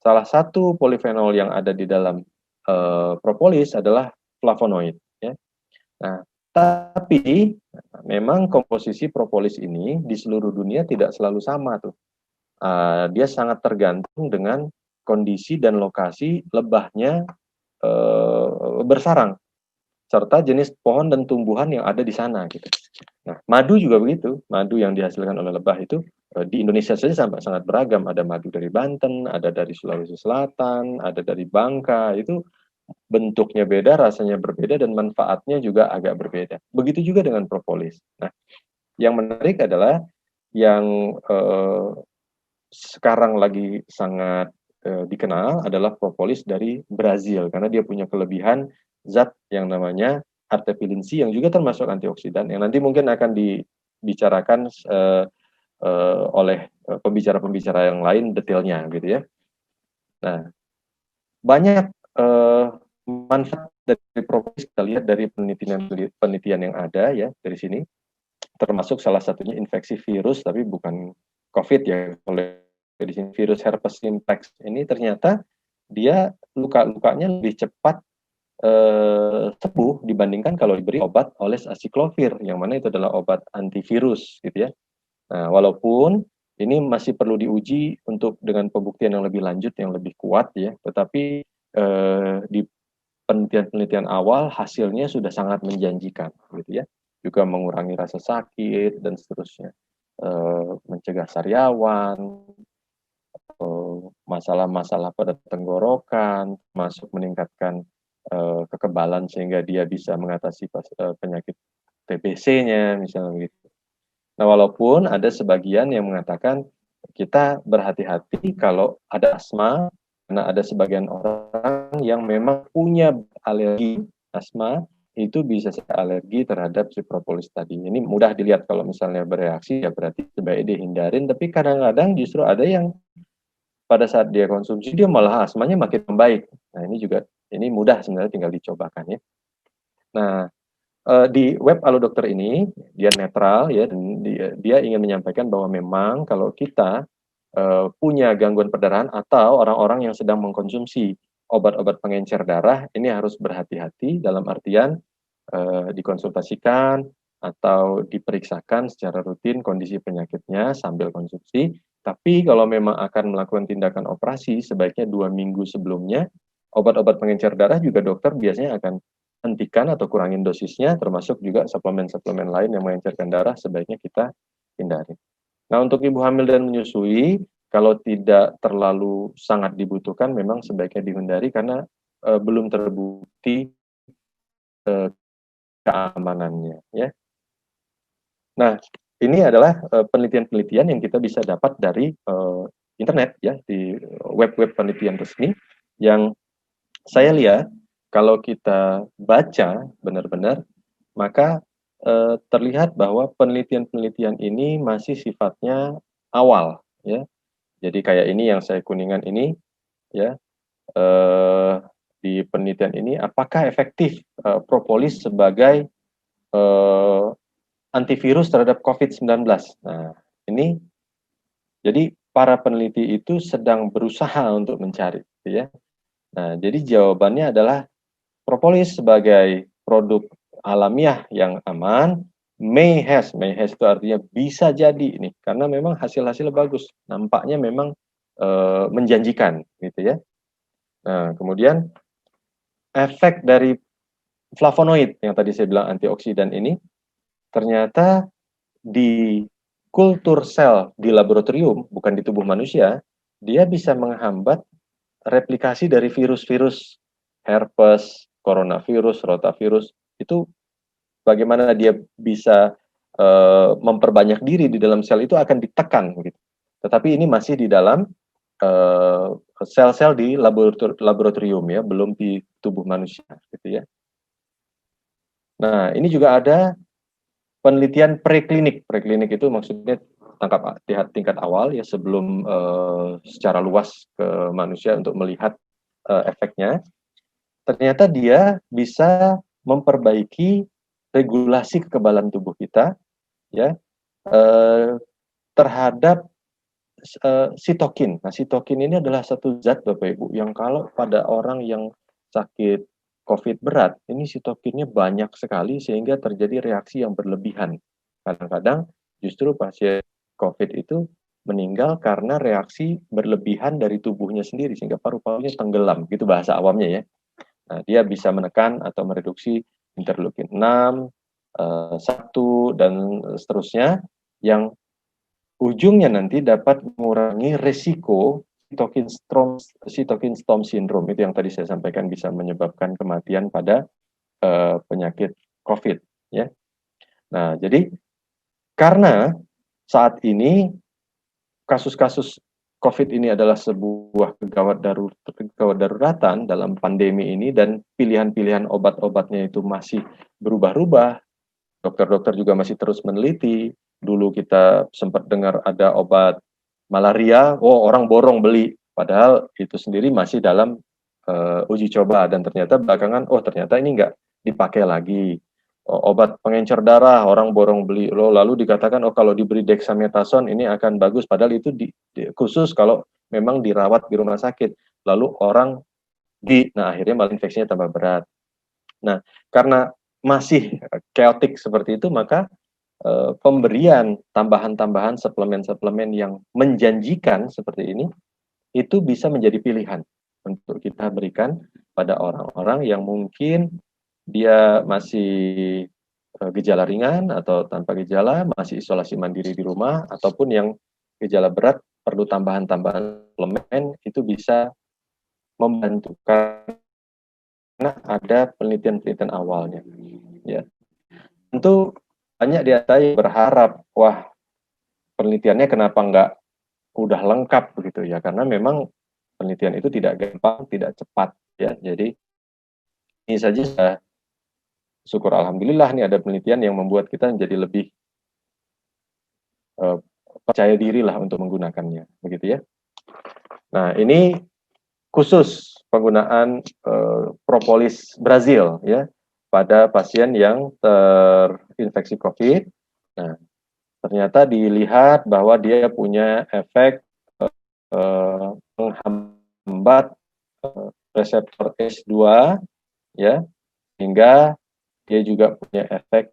salah satu polifenol yang ada di dalam propolis adalah flavonoid. Ya. Nah, tapi memang komposisi propolis ini di seluruh dunia tidak selalu sama tuh. Dia sangat tergantung dengan kondisi dan lokasi lebahnya bersarang serta jenis pohon dan tumbuhan yang ada di sana gitu. Nah, madu juga begitu. Madu yang dihasilkan oleh lebah itu di Indonesia saja sangat beragam. Ada madu dari Banten, ada dari Sulawesi Selatan, ada dari Bangka. Itu bentuknya beda, rasanya berbeda, dan manfaatnya juga agak berbeda. Begitu juga dengan propolis. Nah, yang menarik adalah yang sekarang lagi sangat dikenal adalah propolis dari Brazil karena dia punya kelebihan zat yang namanya artepilin C yang juga termasuk antioksidan yang nanti mungkin akan dibicarakan oleh pembicara-pembicara yang lain detailnya gitu ya. Nah, banyak manfaat dari propolis kita lihat dari penelitian yang ada ya dari sini, termasuk salah satunya infeksi virus tapi bukan COVID ya, oleh di sini virus herpes simplex ini ternyata dia luka-lukanya lebih cepat sembuh dibandingkan kalau diberi obat oles asiklovir yang mana itu adalah obat antivirus gitu ya. Nah, walaupun ini masih perlu diuji untuk dengan pembuktian yang lebih lanjut yang lebih kuat ya, tetapi di penelitian-penelitian awal hasilnya sudah sangat menjanjikan gitu ya. Juga mengurangi rasa sakit dan seterusnya. Mencegah sariawan, masalah-masalah pada tenggorokan, masuk meningkatkan kekebalan sehingga dia bisa mengatasi penyakit TBC-nya misalnya gitu. Nah, walaupun ada sebagian yang mengatakan kita berhati-hati kalau ada asma, karena ada sebagian orang yang memang punya alergi asma, itu bisa alergi terhadap si propolis tadi. Ini mudah dilihat kalau misalnya bereaksi, ya berarti sebaiknya dihindarin, tapi kadang-kadang justru ada yang pada saat dia konsumsi, dia malah asmanya makin membaik. Nah, ini juga, ini mudah sebenarnya tinggal dicobakan ya. Nah, di web Halo Dokter ini dia netral ya dan dia ingin menyampaikan bahwa memang kalau kita punya gangguan perdarahan atau orang-orang yang sedang mengkonsumsi obat-obat pengencer darah, ini harus berhati-hati dalam artian dikonsultasikan atau diperiksakan secara rutin kondisi penyakitnya sambil konsumsi. Tapi kalau memang akan melakukan tindakan operasi, sebaiknya 2 minggu sebelumnya, obat-obat pengencer darah juga dokter biasanya akan hentikan atau kurangin dosisnya, termasuk juga suplemen-suplemen lain yang mengencerkan darah sebaiknya kita hindari. Nah, untuk ibu hamil dan menyusui, kalau tidak terlalu sangat dibutuhkan, memang sebaiknya dihindari karena belum terbukti keamanannya, ya. Nah, ini adalah penelitian-penelitian yang kita bisa dapat dari internet, ya, di web-web penelitian resmi yang saya lihat kalau kita baca benar-benar, maka terlihat bahwa penelitian-penelitian ini masih sifatnya awal, ya. Jadi kayak ini yang saya kuningan ini, ya, di penelitian ini apakah efektif propolis sebagai antivirus terhadap COVID-19. Nah, ini jadi para peneliti itu sedang berusaha untuk mencari, gitu ya. Nah, jadi jawabannya adalah propolis sebagai produk alamiah yang aman, may has itu artinya bisa jadi ini, karena memang hasil-hasilnya bagus, nampaknya memang menjanjikan, gitu ya. Nah, kemudian efek dari flavonoid yang tadi saya bilang antioksidan ini ternyata di kultur sel di laboratorium, bukan di tubuh manusia, dia bisa menghambat replikasi dari virus-virus herpes, coronavirus, rotavirus, itu bagaimana dia bisa memperbanyak diri di dalam sel itu akan ditekan gitu. Tetapi ini masih di dalam sel-sel di laboratorium, ya, belum di tubuh manusia gitu ya. Nah, ini juga ada penelitian preklinik. Preklinik itu maksudnya tingkat awal, ya, sebelum secara luas ke manusia untuk melihat efeknya. Ternyata dia bisa memperbaiki regulasi kekebalan tubuh kita, ya, terhadap sitokin. Nah, sitokin ini adalah satu zat, Bapak Ibu, yang kalau pada orang yang sakit COVID berat, ini sitokinnya banyak sekali sehingga terjadi reaksi yang berlebihan. Kadang-kadang justru pasien COVID itu meninggal karena reaksi berlebihan dari tubuhnya sendiri sehingga paru-parunya tenggelam, gitu bahasa awamnya, ya. Nah, dia bisa menekan atau mereduksi interleukin 6, 1 dan seterusnya yang ujungnya nanti dapat mengurangi resiko cytokine storm syndrome, itu yang tadi saya sampaikan bisa menyebabkan kematian pada penyakit COVID, ya. Nah, jadi karena saat ini kasus-kasus COVID ini adalah sebuah kegawat daruratan dalam pandemi ini dan pilihan-pilihan obat-obatnya itu masih berubah-ubah, dokter-dokter juga masih terus meneliti. Dulu kita sempat dengar ada obat malaria, oh orang borong beli, padahal itu sendiri masih dalam uji coba dan ternyata belakangan, oh ternyata ini nggak dipakai lagi. Obat pengencer darah, orang borong beli, lalu dikatakan, oh kalau diberi dexamethasone ini akan bagus, padahal itu khusus kalau memang dirawat di rumah sakit. Lalu orang nah akhirnya malah infeksinya tambah berat. Nah, karena masih chaotic seperti itu, maka pemberian tambahan-tambahan suplemen-suplemen yang menjanjikan seperti ini, itu bisa menjadi pilihan untuk kita berikan pada orang-orang yang mungkin dia masih gejala ringan atau tanpa gejala, masih isolasi mandiri di rumah, ataupun yang gejala berat perlu tambahan-tambahan suplemen, itu bisa membantu karena ada penelitian-penelitian awalnya, ya. Tentu banyak di antara yang berharap, wah penelitiannya kenapa nggak udah lengkap begitu ya, karena memang penelitian itu tidak gampang, tidak cepat, ya. Jadi ini saja sudah syukur alhamdulillah nih ada penelitian yang membuat kita menjadi lebih percaya diri lah untuk menggunakannya, begitu ya. Nah, ini khusus penggunaan propolis Brazil, ya, pada pasien yang terinfeksi COVID. Nah, ternyata dilihat bahwa dia punya efek menghambat reseptor ACE2 ya, sehingga dia juga punya efek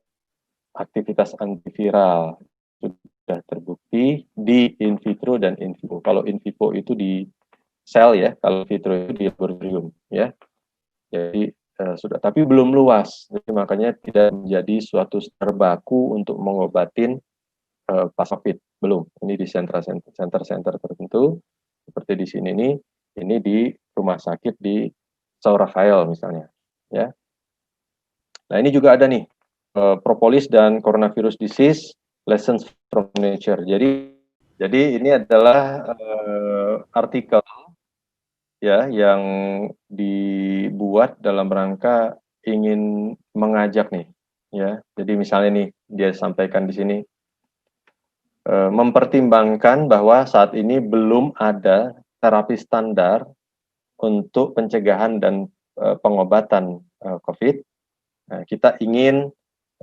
aktivitas antiviral. Sudah terbukti di in vitro dan in vivo. Kalau in vivo itu di sel ya, kalau in vitro itu di laboratorium ya. Jadi sudah, tapi belum luas. Jadi makanya tidak menjadi suatu baku untuk mengobatin pas COVID. Belum. Ini di center-center tertentu seperti di sini nih, ini di rumah sakit di São Rafael misalnya ya. Nah, ini juga ada nih propolis dan coronavirus disease lessons from nature. Jadi ini adalah artikel ya yang dibuat dalam rangka ingin mengajak nih ya. Jadi misalnya nih dia sampaikan di sini mempertimbangkan bahwa saat ini belum ada terapi standar untuk pencegahan dan pengobatan COVID. Nah, kita ingin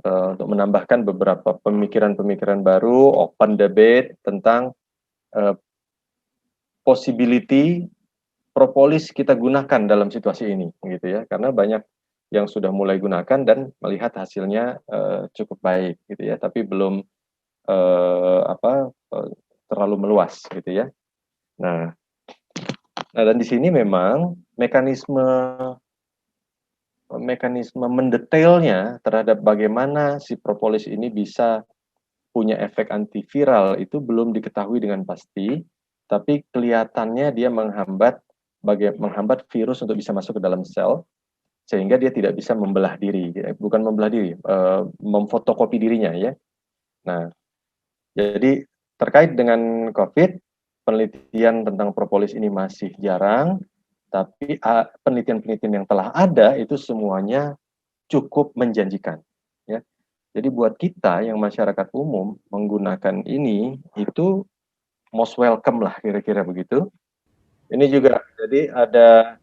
untuk menambahkan beberapa pemikiran-pemikiran baru, open debate tentang possibility propolis kita gunakan dalam situasi ini, gitu ya. Karena banyak yang sudah mulai gunakan dan melihat hasilnya cukup baik, gitu ya. Tapi belum terlalu meluas, gitu ya. Nah, dan di sini memang mekanisme mendetailnya terhadap bagaimana si propolis ini bisa punya efek antiviral itu belum diketahui dengan pasti, tapi kelihatannya dia menghambat virus untuk bisa masuk ke dalam sel, sehingga dia tidak bisa membelah diri, bukan membelah diri, memfotokopi dirinya ya. Nah, jadi terkait dengan COVID, penelitian tentang propolis ini masih jarang, tapi penelitian-penelitian yang telah ada itu semuanya cukup menjanjikan. Ya. Jadi buat kita yang masyarakat umum menggunakan ini itu most welcome lah kira-kira begitu. Ini juga jadi ada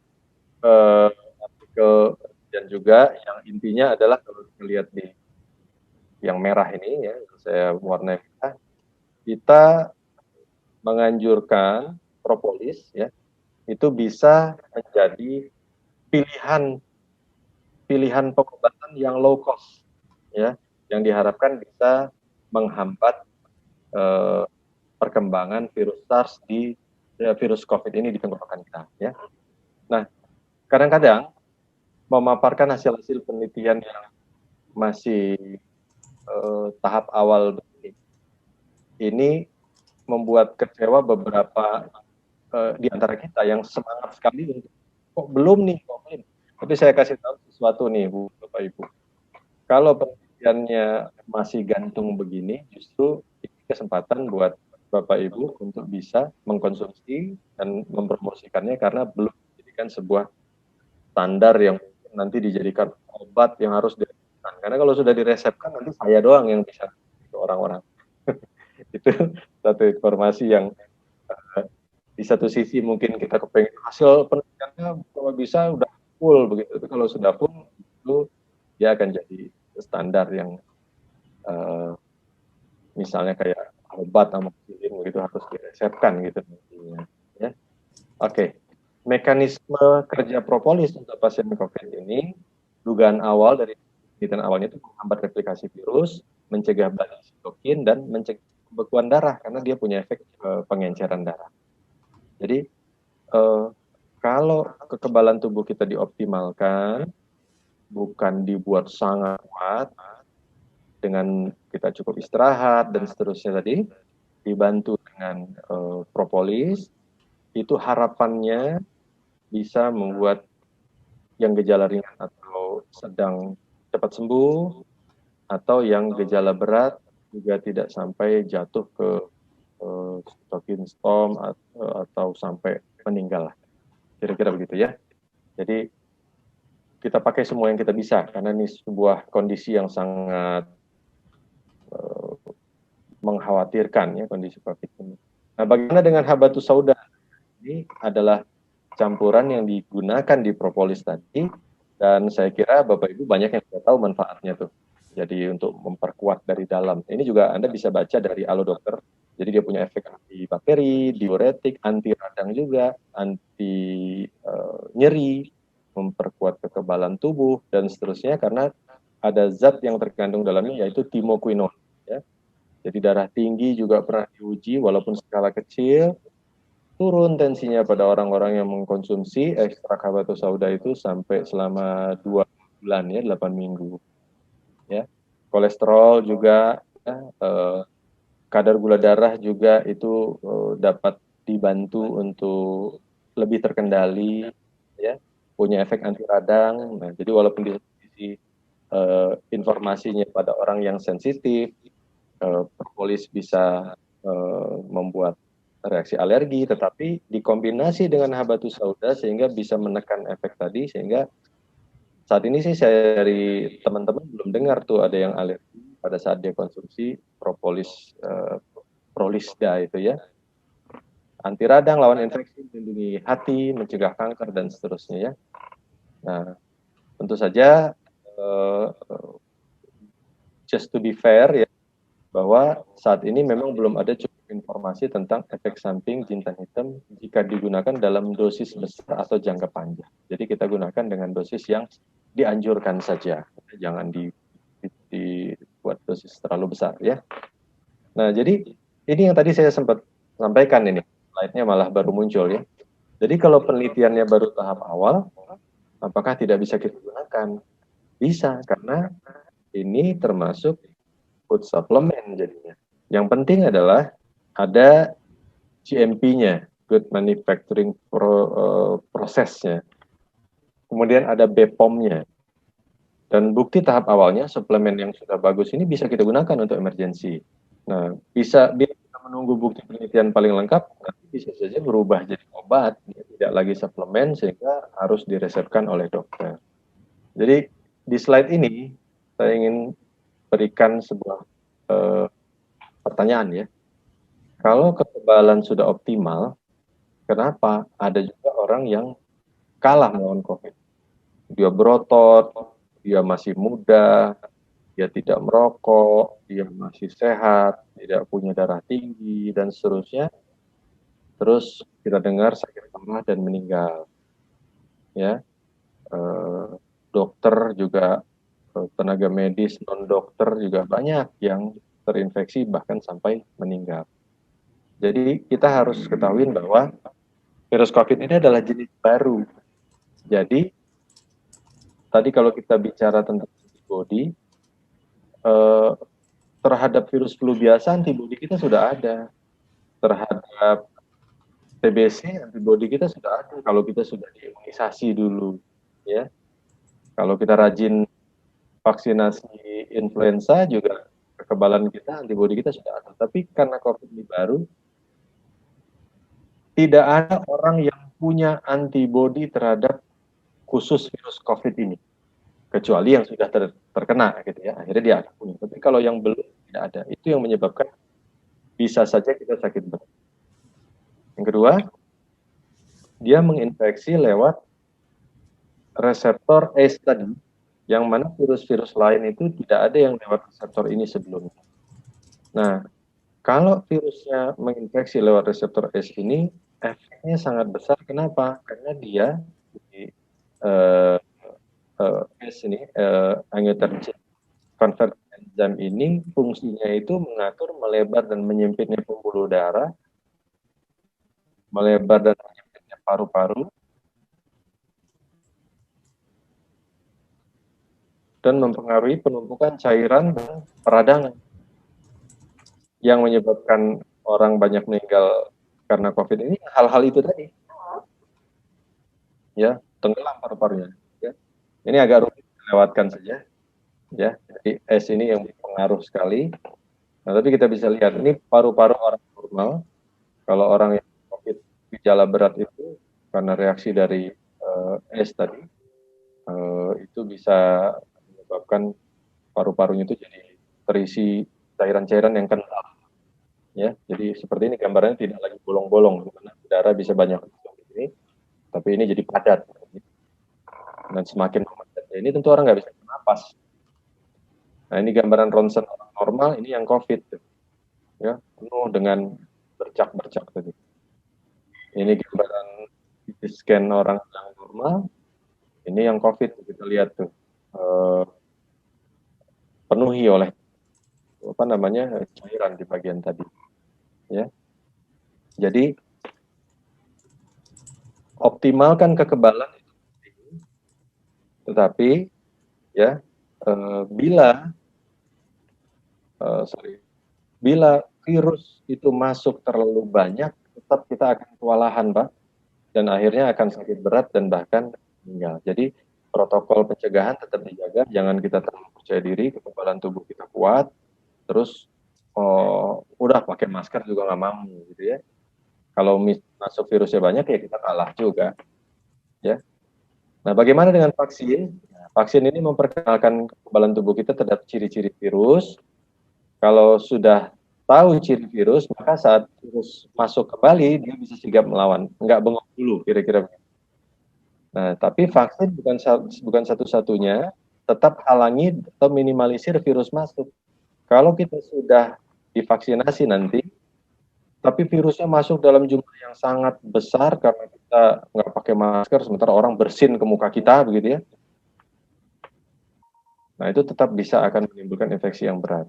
artikel dan juga yang intinya adalah kalau kita lihat di yang merah ini ya, saya warnai merah, kita menganjurkan propolis ya itu bisa menjadi pilihan pengobatan yang low cost ya, yang diharapkan bisa menghambat perkembangan virus SARS virus COVID ini di tenggorokan kita ya. Nah, kadang-kadang memaparkan hasil-hasil penelitian yang masih tahap awal ini membuat kecewa beberapa di antara kita yang semangat sekali untuk kok belum nih COVID. Tapi saya kasih tahu sesuatu nih Bu, Bapak Ibu. Kalau penelitiannya masih gantung begini, justru ini kesempatan buat Bapak Ibu untuk bisa mengkonsumsi dan mempromosikannya karena belum dijadikan sebuah standar yang nanti dijadikan obat yang harus diresepkan. Karena kalau sudah diresepkan nanti saya doang yang bisa ke orang-orang. Itu satu informasi yang di satu sisi mungkin kita kepengen hasil penelitiannya kalau bisa udah full begitu. Tapi kalau sudah full itu dia akan jadi standar yang misalnya kayak obat amoxicillin begitu harus diresepkan gitu nantinya. Ya. Oke. Mekanisme kerja propolis untuk pasien COVID ini, dugaan awal dari penelitian awalnya itu menghambat replikasi virus, mencegah badai sitokin, dan mencegah pembekuan darah karena dia punya efek pengenceran darah. Jadi kalau kekebalan tubuh kita dioptimalkan, bukan dibuat sangat kuat, dengan kita cukup istirahat dan seterusnya tadi, dibantu dengan propolis, itu harapannya bisa membuat yang gejala ringan atau sedang cepat sembuh, atau yang gejala berat juga tidak sampai jatuh ke sitokin storm atau sampai meninggal. Kira-kira begitu ya. Jadi kita pakai semua yang kita bisa karena ini sebuah kondisi yang sangat mengkhawatirkan ya kondisi COVID ini. Nah, bagaimana dengan habatus sauda? Ini adalah campuran yang digunakan di propolis tadi, dan saya kira Bapak Ibu banyak yang sudah tahu manfaatnya tuh. Jadi untuk memperkuat dari dalam. Ini juga Anda bisa baca dari Alo Dokter. Jadi dia punya efek antibakteri, diuretik, anti radang juga, anti nyeri, memperkuat kekebalan tubuh dan seterusnya karena ada zat yang terkandung dalamnya yaitu timoquinone. Ya. Jadi darah tinggi juga pernah diuji walaupun skala kecil, turun tensinya pada orang-orang yang mengkonsumsi ekstrak habatus sauda itu sampai selama 2 bulan ya, 8 minggu. Ya. Kolesterol juga ya, kadar gula darah juga itu dapat dibantu untuk lebih terkendali ya, punya efek anti radang. Nah, jadi walaupun di sisi informasinya pada orang yang sensitif, propolis bisa membuat reaksi alergi, tetapi dikombinasi dengan habatus sauda sehingga bisa menekan efek tadi, sehingga saat ini sih saya dari teman-teman belum dengar tuh ada yang alergi pada saat dia konsumsi propolis prolisda itu ya. Anti radang, lawan infeksi, melindungi hati, mencegah kanker dan seterusnya ya. Nah, tentu saja just to be fair ya, bahwa saat ini memang belum ada cukup informasi tentang efek samping jintan hitam jika digunakan dalam dosis besar atau jangka panjang. Jadi kita gunakan dengan dosis yang dianjurkan saja, jangan dibuat dosis terlalu besar ya. Nah, jadi ini yang tadi saya sempat sampaikan ini, slide-nya malah baru muncul ya. Jadi kalau penelitiannya baru tahap awal, apakah tidak bisa kita gunakan? Bisa, karena ini termasuk food supplement jadinya. Yang penting adalah ada GMP-nya, Good Manufacturing Process-nya. Kemudian ada BPOM-nya. Dan bukti tahap awalnya, suplemen yang sudah bagus ini bisa kita gunakan untuk emergensi. Nah, bisa kita menunggu bukti penelitian paling lengkap, nanti bisa saja berubah jadi obat, tidak lagi suplemen, sehingga harus diresepkan oleh dokter. Jadi, di slide ini, saya ingin berikan sebuah pertanyaan ya. Kalau kekebalan sudah optimal, kenapa ada juga orang yang kalah melawan COVID? Dia berotot, dia masih muda, dia tidak merokok, dia masih sehat, tidak punya darah tinggi, dan seterusnya. Terus kita dengar sakit parah dan meninggal. Ya, dokter juga, tenaga medis, non-dokter juga banyak yang terinfeksi bahkan sampai meninggal. Jadi kita harus ketahui bahwa virus COVID ini adalah jenis baru. Jadi tadi kalau kita bicara tentang antibody, terhadap virus flu biasa antibody kita sudah ada. Terhadap TBC antibody kita sudah ada kalau kita sudah diimunisasi dulu, ya. Kalau kita rajin vaksinasi influenza juga kekebalan kita, antibody kita sudah ada. Tapi karena COVID ini baru, tidak ada orang yang punya antibody terhadap khusus virus COVID ini, kecuali yang sudah terkena gitu ya, akhirnya dia akan punya. Tapi kalau yang belum, tidak ada. Itu yang menyebabkan bisa saja kita sakit berat. Yang kedua, dia menginfeksi lewat reseptor ACE tadi, yang mana virus-virus lain itu tidak ada yang lewat reseptor ini sebelumnya. Nah, kalau virusnya menginfeksi lewat reseptor ACE ini, efeknya sangat besar. Kenapa? Karena dia ACE ini, angiotensin converting enzyme ini fungsinya itu mengatur melebar dan menyempitnya pembuluh darah, melebar dan menyempitnya paru-paru, dan mempengaruhi penumpukan cairan dan peradangan yang menyebabkan orang banyak meninggal karena COVID ini. Hal-hal itu tadi, ya, tenggelam paru-parunya. Ya. Ini agak rumit dilewatkan saja, ya. Jadi S ini yang berpengaruh sekali. Nah, tapi kita bisa lihat ini paru-paru orang normal. Kalau orang yang COVID gejala berat itu karena reaksi dari S tadi, itu bisa menyebabkan paru-parunya itu jadi terisi cairan-cairan yang kental. Ya, jadi seperti ini gambarnya, tidak lagi bolong-bolong, di mana udara bisa banyak ini, tapi ini jadi padat. Dan semakin padatnya ini tentu orang nggak bisa bernapas. Nah, ini gambaran ronsen orang normal, ini yang COVID. Ya, penuh dengan bercak-bercak tadi. Ini gambaran CT scan orang yang normal. Ini yang COVID kita lihat tuh penuhi oleh cairan di bagian tadi, ya. Jadi optimalkan kekebalan itu penting, tetapi ya bila virus itu masuk terlalu banyak, tetap kita akan kewalahan, Pak, dan akhirnya akan sakit berat dan bahkan meninggal. Jadi protokol pencegahan tetap dijaga, jangan kita terlalu percaya diri, kekebalan tubuh kita kuat, terus udah pakai masker juga nggak mau gitu ya. Kalau masuk virusnya banyak ya kita kalah juga, ya. Nah, bagaimana dengan vaksin? Vaksin ini memperkenalkan kekebalan tubuh kita terhadap ciri-ciri virus. Kalau sudah tahu ciri virus, maka saat virus masuk kembali dia bisa sigap melawan, nggak bengong dulu kira-kira. Nah, tapi vaksin bukan satu-satunya, tetap halangi atau minimalisir virus masuk. Kalau kita sudah divaksinasi nanti, tapi virusnya masuk dalam jumlah yang sangat besar karena kita nggak pakai masker, sementara orang bersin ke muka kita, begitu ya. Nah, itu tetap bisa akan menimbulkan infeksi yang berat.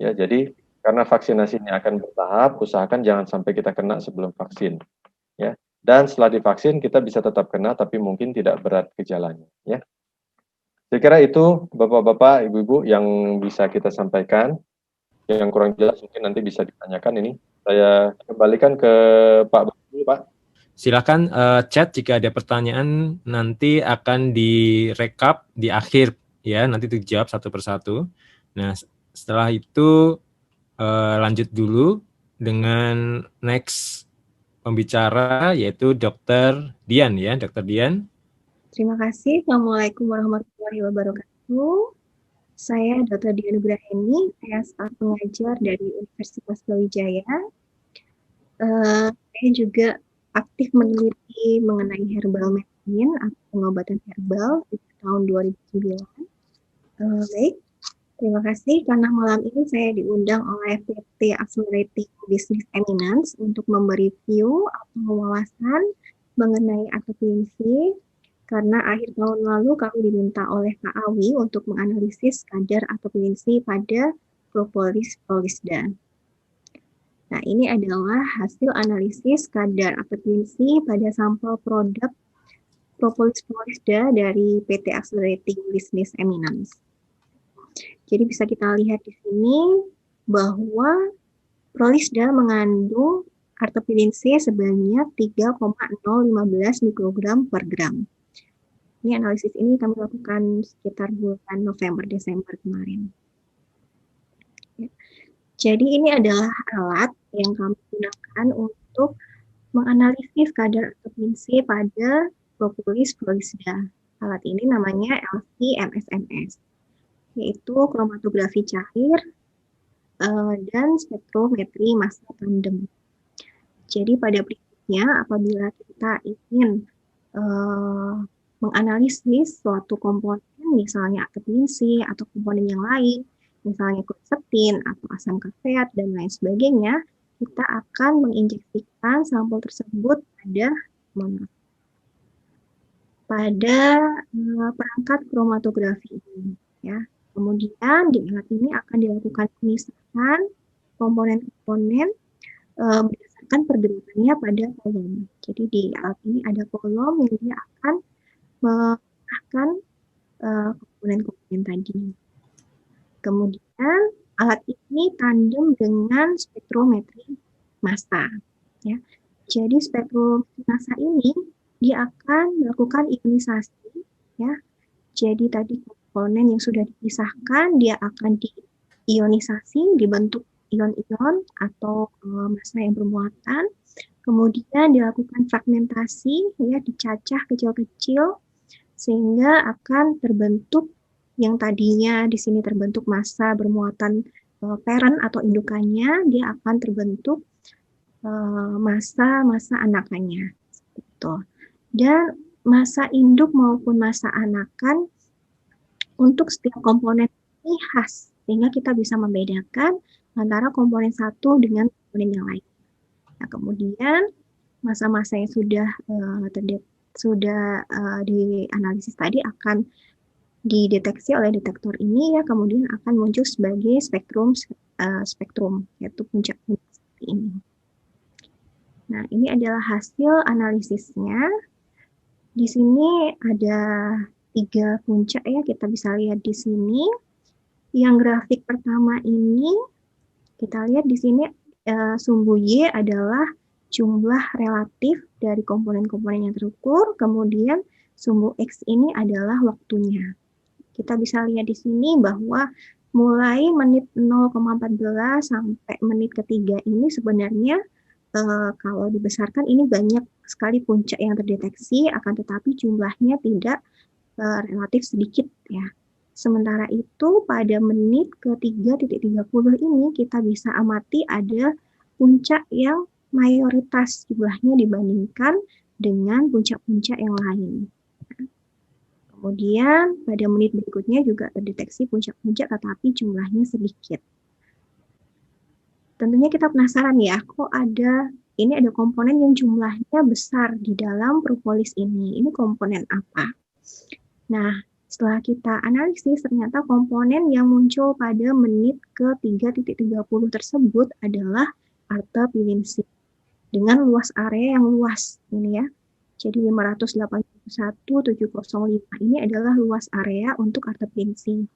Ya, jadi karena vaksinasinya akan bertahap, usahakan jangan sampai kita kena sebelum vaksin. Ya, dan setelah divaksin kita bisa tetap kena, tapi mungkin tidak berat gejalanya. Ya, saya kira itu Bapak-bapak, Ibu-ibu yang bisa kita sampaikan. Yang kurang jelas mungkin nanti bisa ditanyakan ini. Saya kembalikan ke Pak dulu, Pak. Silakan chat jika ada pertanyaan, nanti akan direkap di akhir ya, nanti dijawab satu persatu. Nah, setelah itu lanjut dulu dengan next pembicara yaitu Dr. Dian ya, Dr. Dian. Terima kasih. Assalamualaikum warahmatullahi wabarakatuh. Saya Dr. Dian Nugraheni, saya staf pengajar dari Universitas Brawijaya. Saya juga aktif meneliti mengenai herbal medicine atau pengobatan herbal di tahun 2009. Baik, terima kasih karena malam ini saya diundang oleh PT Accelerating Business Eminence untuk memberi review atau wawasan mengenai atopinsi. Karena akhir tahun lalu kami diminta oleh Kak Awi untuk menganalisis kadar atopinsi pada propolis polisda. Nah, ini adalah hasil analisis kadar atopinsi pada sampel produk propolis polisda dari PT Accelerating Business Eminence. Jadi bisa kita lihat di sini bahwa polisda mengandung atopinsi sebanyak 3,015 mikrogram per gram. Ini analisis ini kami lakukan sekitar bulan November-Desember kemarin. Ya. Jadi ini adalah alat yang kami gunakan untuk menganalisis kadar atopinsi pada propolis polisda. Alat ini namanya LC-MS-MS, yaitu kromatografi cair dan spektrometri massa tandem. Jadi pada prinsipnya apabila kita ingin menganalisis suatu komponen, misalnya atopinsi atau komponen yang lain, misalnya quercetin atau asam kafeat dan lain sebagainya, kita akan menginjeksikan sampel tersebut pada perangkat kromatografi ini. Ya. Kemudian di alat ini akan dilakukan pemisahan komponen-komponen berdasarkan pergerakannya pada kolom. Jadi di alat ini ada kolom yang dia akan mengarahkan komponen-komponen tadi. Kemudian alat ini tandem dengan spektrometri massa. Ya. Jadi spektrometri massa ini dia akan melakukan ionisasi. Ya. Jadi tadi komponen yang sudah dipisahkan dia akan diionisasi, dibentuk ion-ion atau massa yang bermuatan. Kemudian dilakukan fragmentasi, ya, dicacah kecil-kecil sehingga akan terbentuk yang tadinya di sini terbentuk massa bermuatan parent atau indukannya, dia akan terbentuk massa anakannya. Gitu. Dan massa induk maupun massa anakan untuk setiap komponen ini khas, sehingga kita bisa membedakan antara komponen satu dengan komponen yang lain. Nah, kemudian masa-masa yang sudah dianalisis tadi akan dideteksi oleh detektor ini ya, kemudian akan muncul sebagai spektrum yaitu puncak seperti ini. Nah, ini adalah hasil analisisnya. Di sini ada 3 puncak ya, kita bisa lihat di sini. Yang grafik pertama ini kita lihat di sini sumbu Y adalah jumlah relatif dari komponen-komponen yang terukur, kemudian sumbu X ini adalah waktunya. Kita bisa lihat di sini bahwa mulai menit 0,14 sampai menit ketiga ini sebenarnya kalau dibesarkan ini banyak sekali puncak yang terdeteksi, akan tetapi jumlahnya tidak relatif sedikit ya. Sementara itu pada menit ke 3.30 ini kita bisa amati ada puncak yang mayoritas jumlahnya dibandingkan dengan puncak-puncak yang lain. Kemudian pada menit berikutnya juga terdeteksi puncak-puncak tetapi jumlahnya sedikit. Tentunya kita penasaran ya, kok ada komponen yang jumlahnya besar di dalam propolis ini. Ini komponen apa? Nah, setelah kita analisis, ternyata komponen yang muncul pada menit ke 3.30 tersebut adalah artepilinsin dengan luas area yang luas ini ya. Jadi 581.705 ini adalah luas area untuk artepilinsin.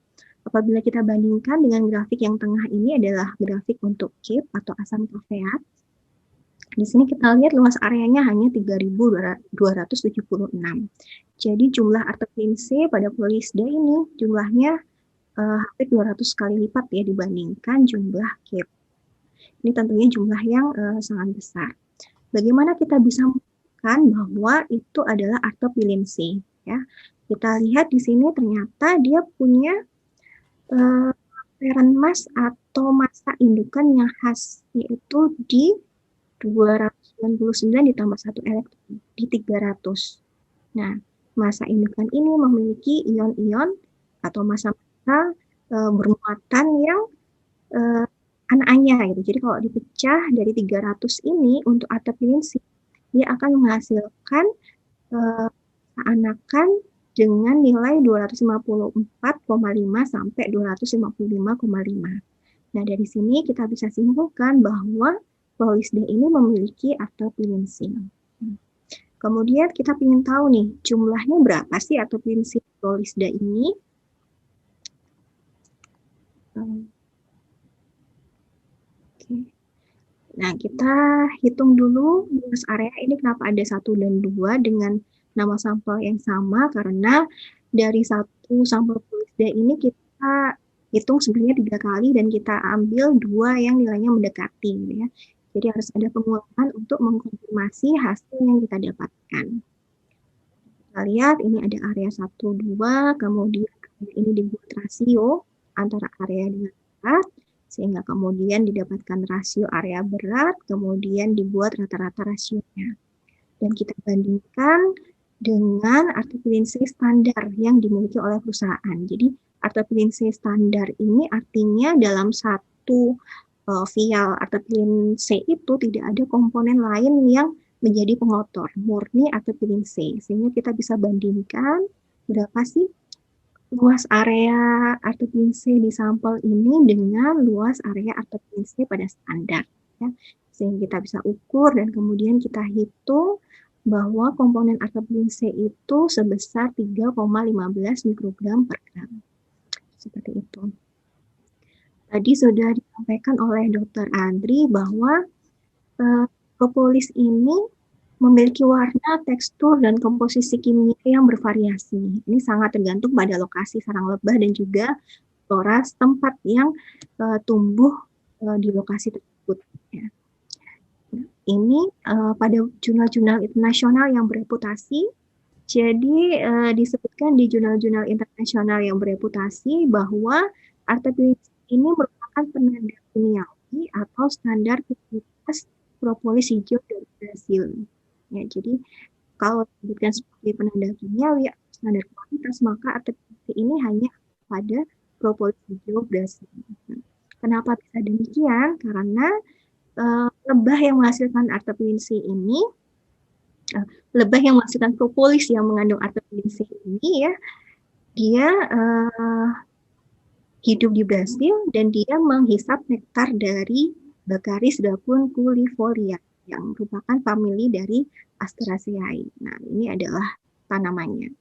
Apabila kita bandingkan dengan grafik yang tengah ini adalah grafik untuk CAPE atau asam sulfat. Di sini kita lihat luas areanya hanya 3.276. Jadi jumlah artepisin C pada polisda ini jumlahnya hampir 200 kali lipat ya dibandingkan jumlah CAPE. Ini tentunya jumlah yang sangat besar. Bagaimana kita bisa mengatakan bahwa itu adalah artepisin C? Ya, kita lihat di sini ternyata dia punya parent mass atau massa indukan yang khas, yaitu di 299 ditambah 1 elektron di 300. Nah, massa indukan ini memiliki ion-ion atau massa-massa bermuatan yang ananya gitu. Jadi kalau dipecah dari 300 ini untuk artepilinsin, dia akan menghasilkan anakan dengan nilai 254,5 sampai 255,5. Nah, dari sini kita bisa simpulkan bahwa polisda ini memiliki artepilinsin. Kemudian kita ingin tahu nih, jumlahnya berapa sih artepilinsin polisda ini? Nah, kita hitung dulu luas area ini kenapa ada 1 dan 2 dengan nama sampel yang sama, karena dari 1 sampel polisda ini kita hitung sebenarnya 3 kali dan kita ambil 2 yang nilainya mendekati ya. Jadi harus ada pengulangan untuk mengkonfirmasi hasil yang kita dapatkan. Kita lihat ini ada area 1, 2, kemudian ini dibuat rasio antara area dengan berat, sehingga kemudian didapatkan rasio area berat, kemudian dibuat rata-rata rasionya. Dan kita bandingkan dengan artepilinsin standar yang dimiliki oleh perusahaan. Jadi artepilinsin standar ini artinya dalam satu vial artepilinsin itu tidak ada komponen lain yang menjadi pengotor, murni artepilinsin. Sehingga kita bisa bandingkan berapa sih luas area artepilinsin di sampel ini dengan luas area artepilinsin pada standar. Ya. Sehingga kita bisa ukur dan kemudian kita hitung bahwa komponen artepilinsin itu sebesar 3,15 mikrogram per gram. Seperti itu. Tadi sudah disampaikan oleh Dr. Andri bahwa propolis ini memiliki warna, tekstur, dan komposisi kimia yang bervariasi. Ini sangat tergantung pada lokasi sarang lebah dan juga flora tempat yang tumbuh di lokasi tersebut. Ya. Ini pada jurnal-jurnal internasional yang bereputasi. Jadi disebutkan di jurnal-jurnal internasional yang bereputasi bahwa artepilinsin ini merupakan penanda kimiawi atau standar kualitas propolis hijau dari Brasil. Ya, jadi kalau disebutkan sebagai penanda kimiawi atau standar kualitas, maka artepilinsin ini hanya pada propolis hijau Brasil. Kenapa bisa demikian? Karena lebah yang menghasilkan artepilinsi ini, lebah yang menghasilkan propolis yang mengandung artepilinsi ini ya, dia hidup di Brasil dan dia menghisap nektar dari Baccharis dracunculifolia yang merupakan famili dari Asteraceae. Nah, ini adalah tanamannya.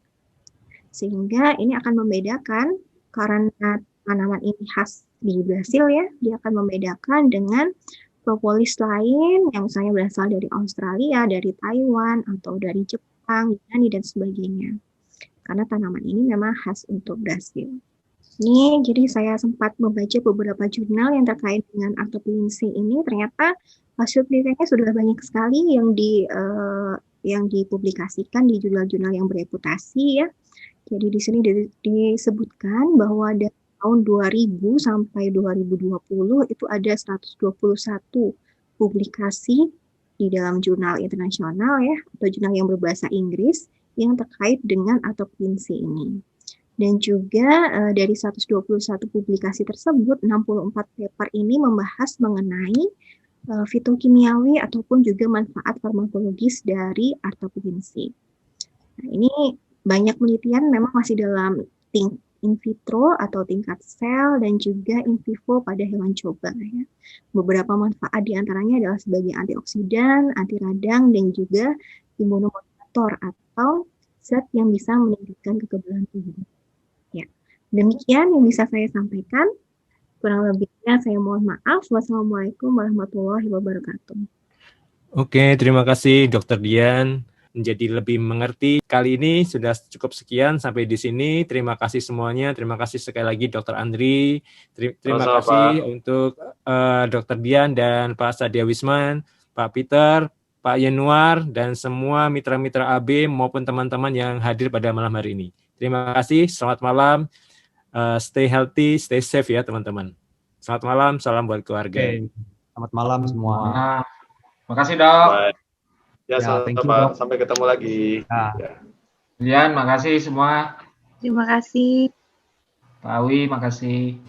Sehingga ini akan membedakan karena tanaman ini khas di Brasil ya, dia akan membedakan dengan propolis lain yang misalnya berasal dari Australia, dari Taiwan, atau dari Jepang, Yunani, dan sebagainya. Karena tanaman ini memang khas untuk Brasil. Ini jadi saya sempat membaca beberapa jurnal yang terkait dengan artepilinsi ini. Ternyata hasil penelitiannya sudah banyak sekali yang dipublikasikan di jurnal-jurnal yang bereputasi ya. Jadi di sini disebutkan bahwa dari tahun 2000 sampai 2020 itu ada 121 publikasi di dalam jurnal internasional ya, atau jurnal yang berbahasa Inggris yang terkait dengan artepilinsi ini. Dan juga dari 121 publikasi tersebut, 64 paper ini membahas mengenai fitokimiawi ataupun juga manfaat farmakologis dari artepilinsi. Nah, ini banyak penelitian memang masih dalam tingkat in vitro atau tingkat sel dan juga in vivo pada hewan coba. Ya. Beberapa manfaat diantaranya adalah sebagai antioksidan, anti radang, dan juga imunomodulator atau zat yang bisa meningkatkan kekebalan tubuh. Demikian yang bisa saya sampaikan. Kurang lebihnya saya mohon maaf. Wassalamualaikum warahmatullahi wabarakatuh. Oke, terima kasih Dr. Dian. Menjadi lebih mengerti. Kali ini sudah cukup sekian sampai di sini. Terima kasih semuanya. Terima kasih sekali lagi Dr. Andri. Terima kasih untuk Dr. Dian dan Pak Sadia Wisman, Pak Peter, Pak Yanuar, dan semua mitra-mitra AB maupun teman-teman yang hadir pada malam hari ini. Terima kasih. Selamat malam. Stay healthy, stay safe ya teman-teman. Selamat malam, salam buat keluarga. Selamat malam semua. Terima kasih dok. Ya, sampai ketemu lagi. Dian, makasih semua. Terima kasih. Pak Awi, makasih.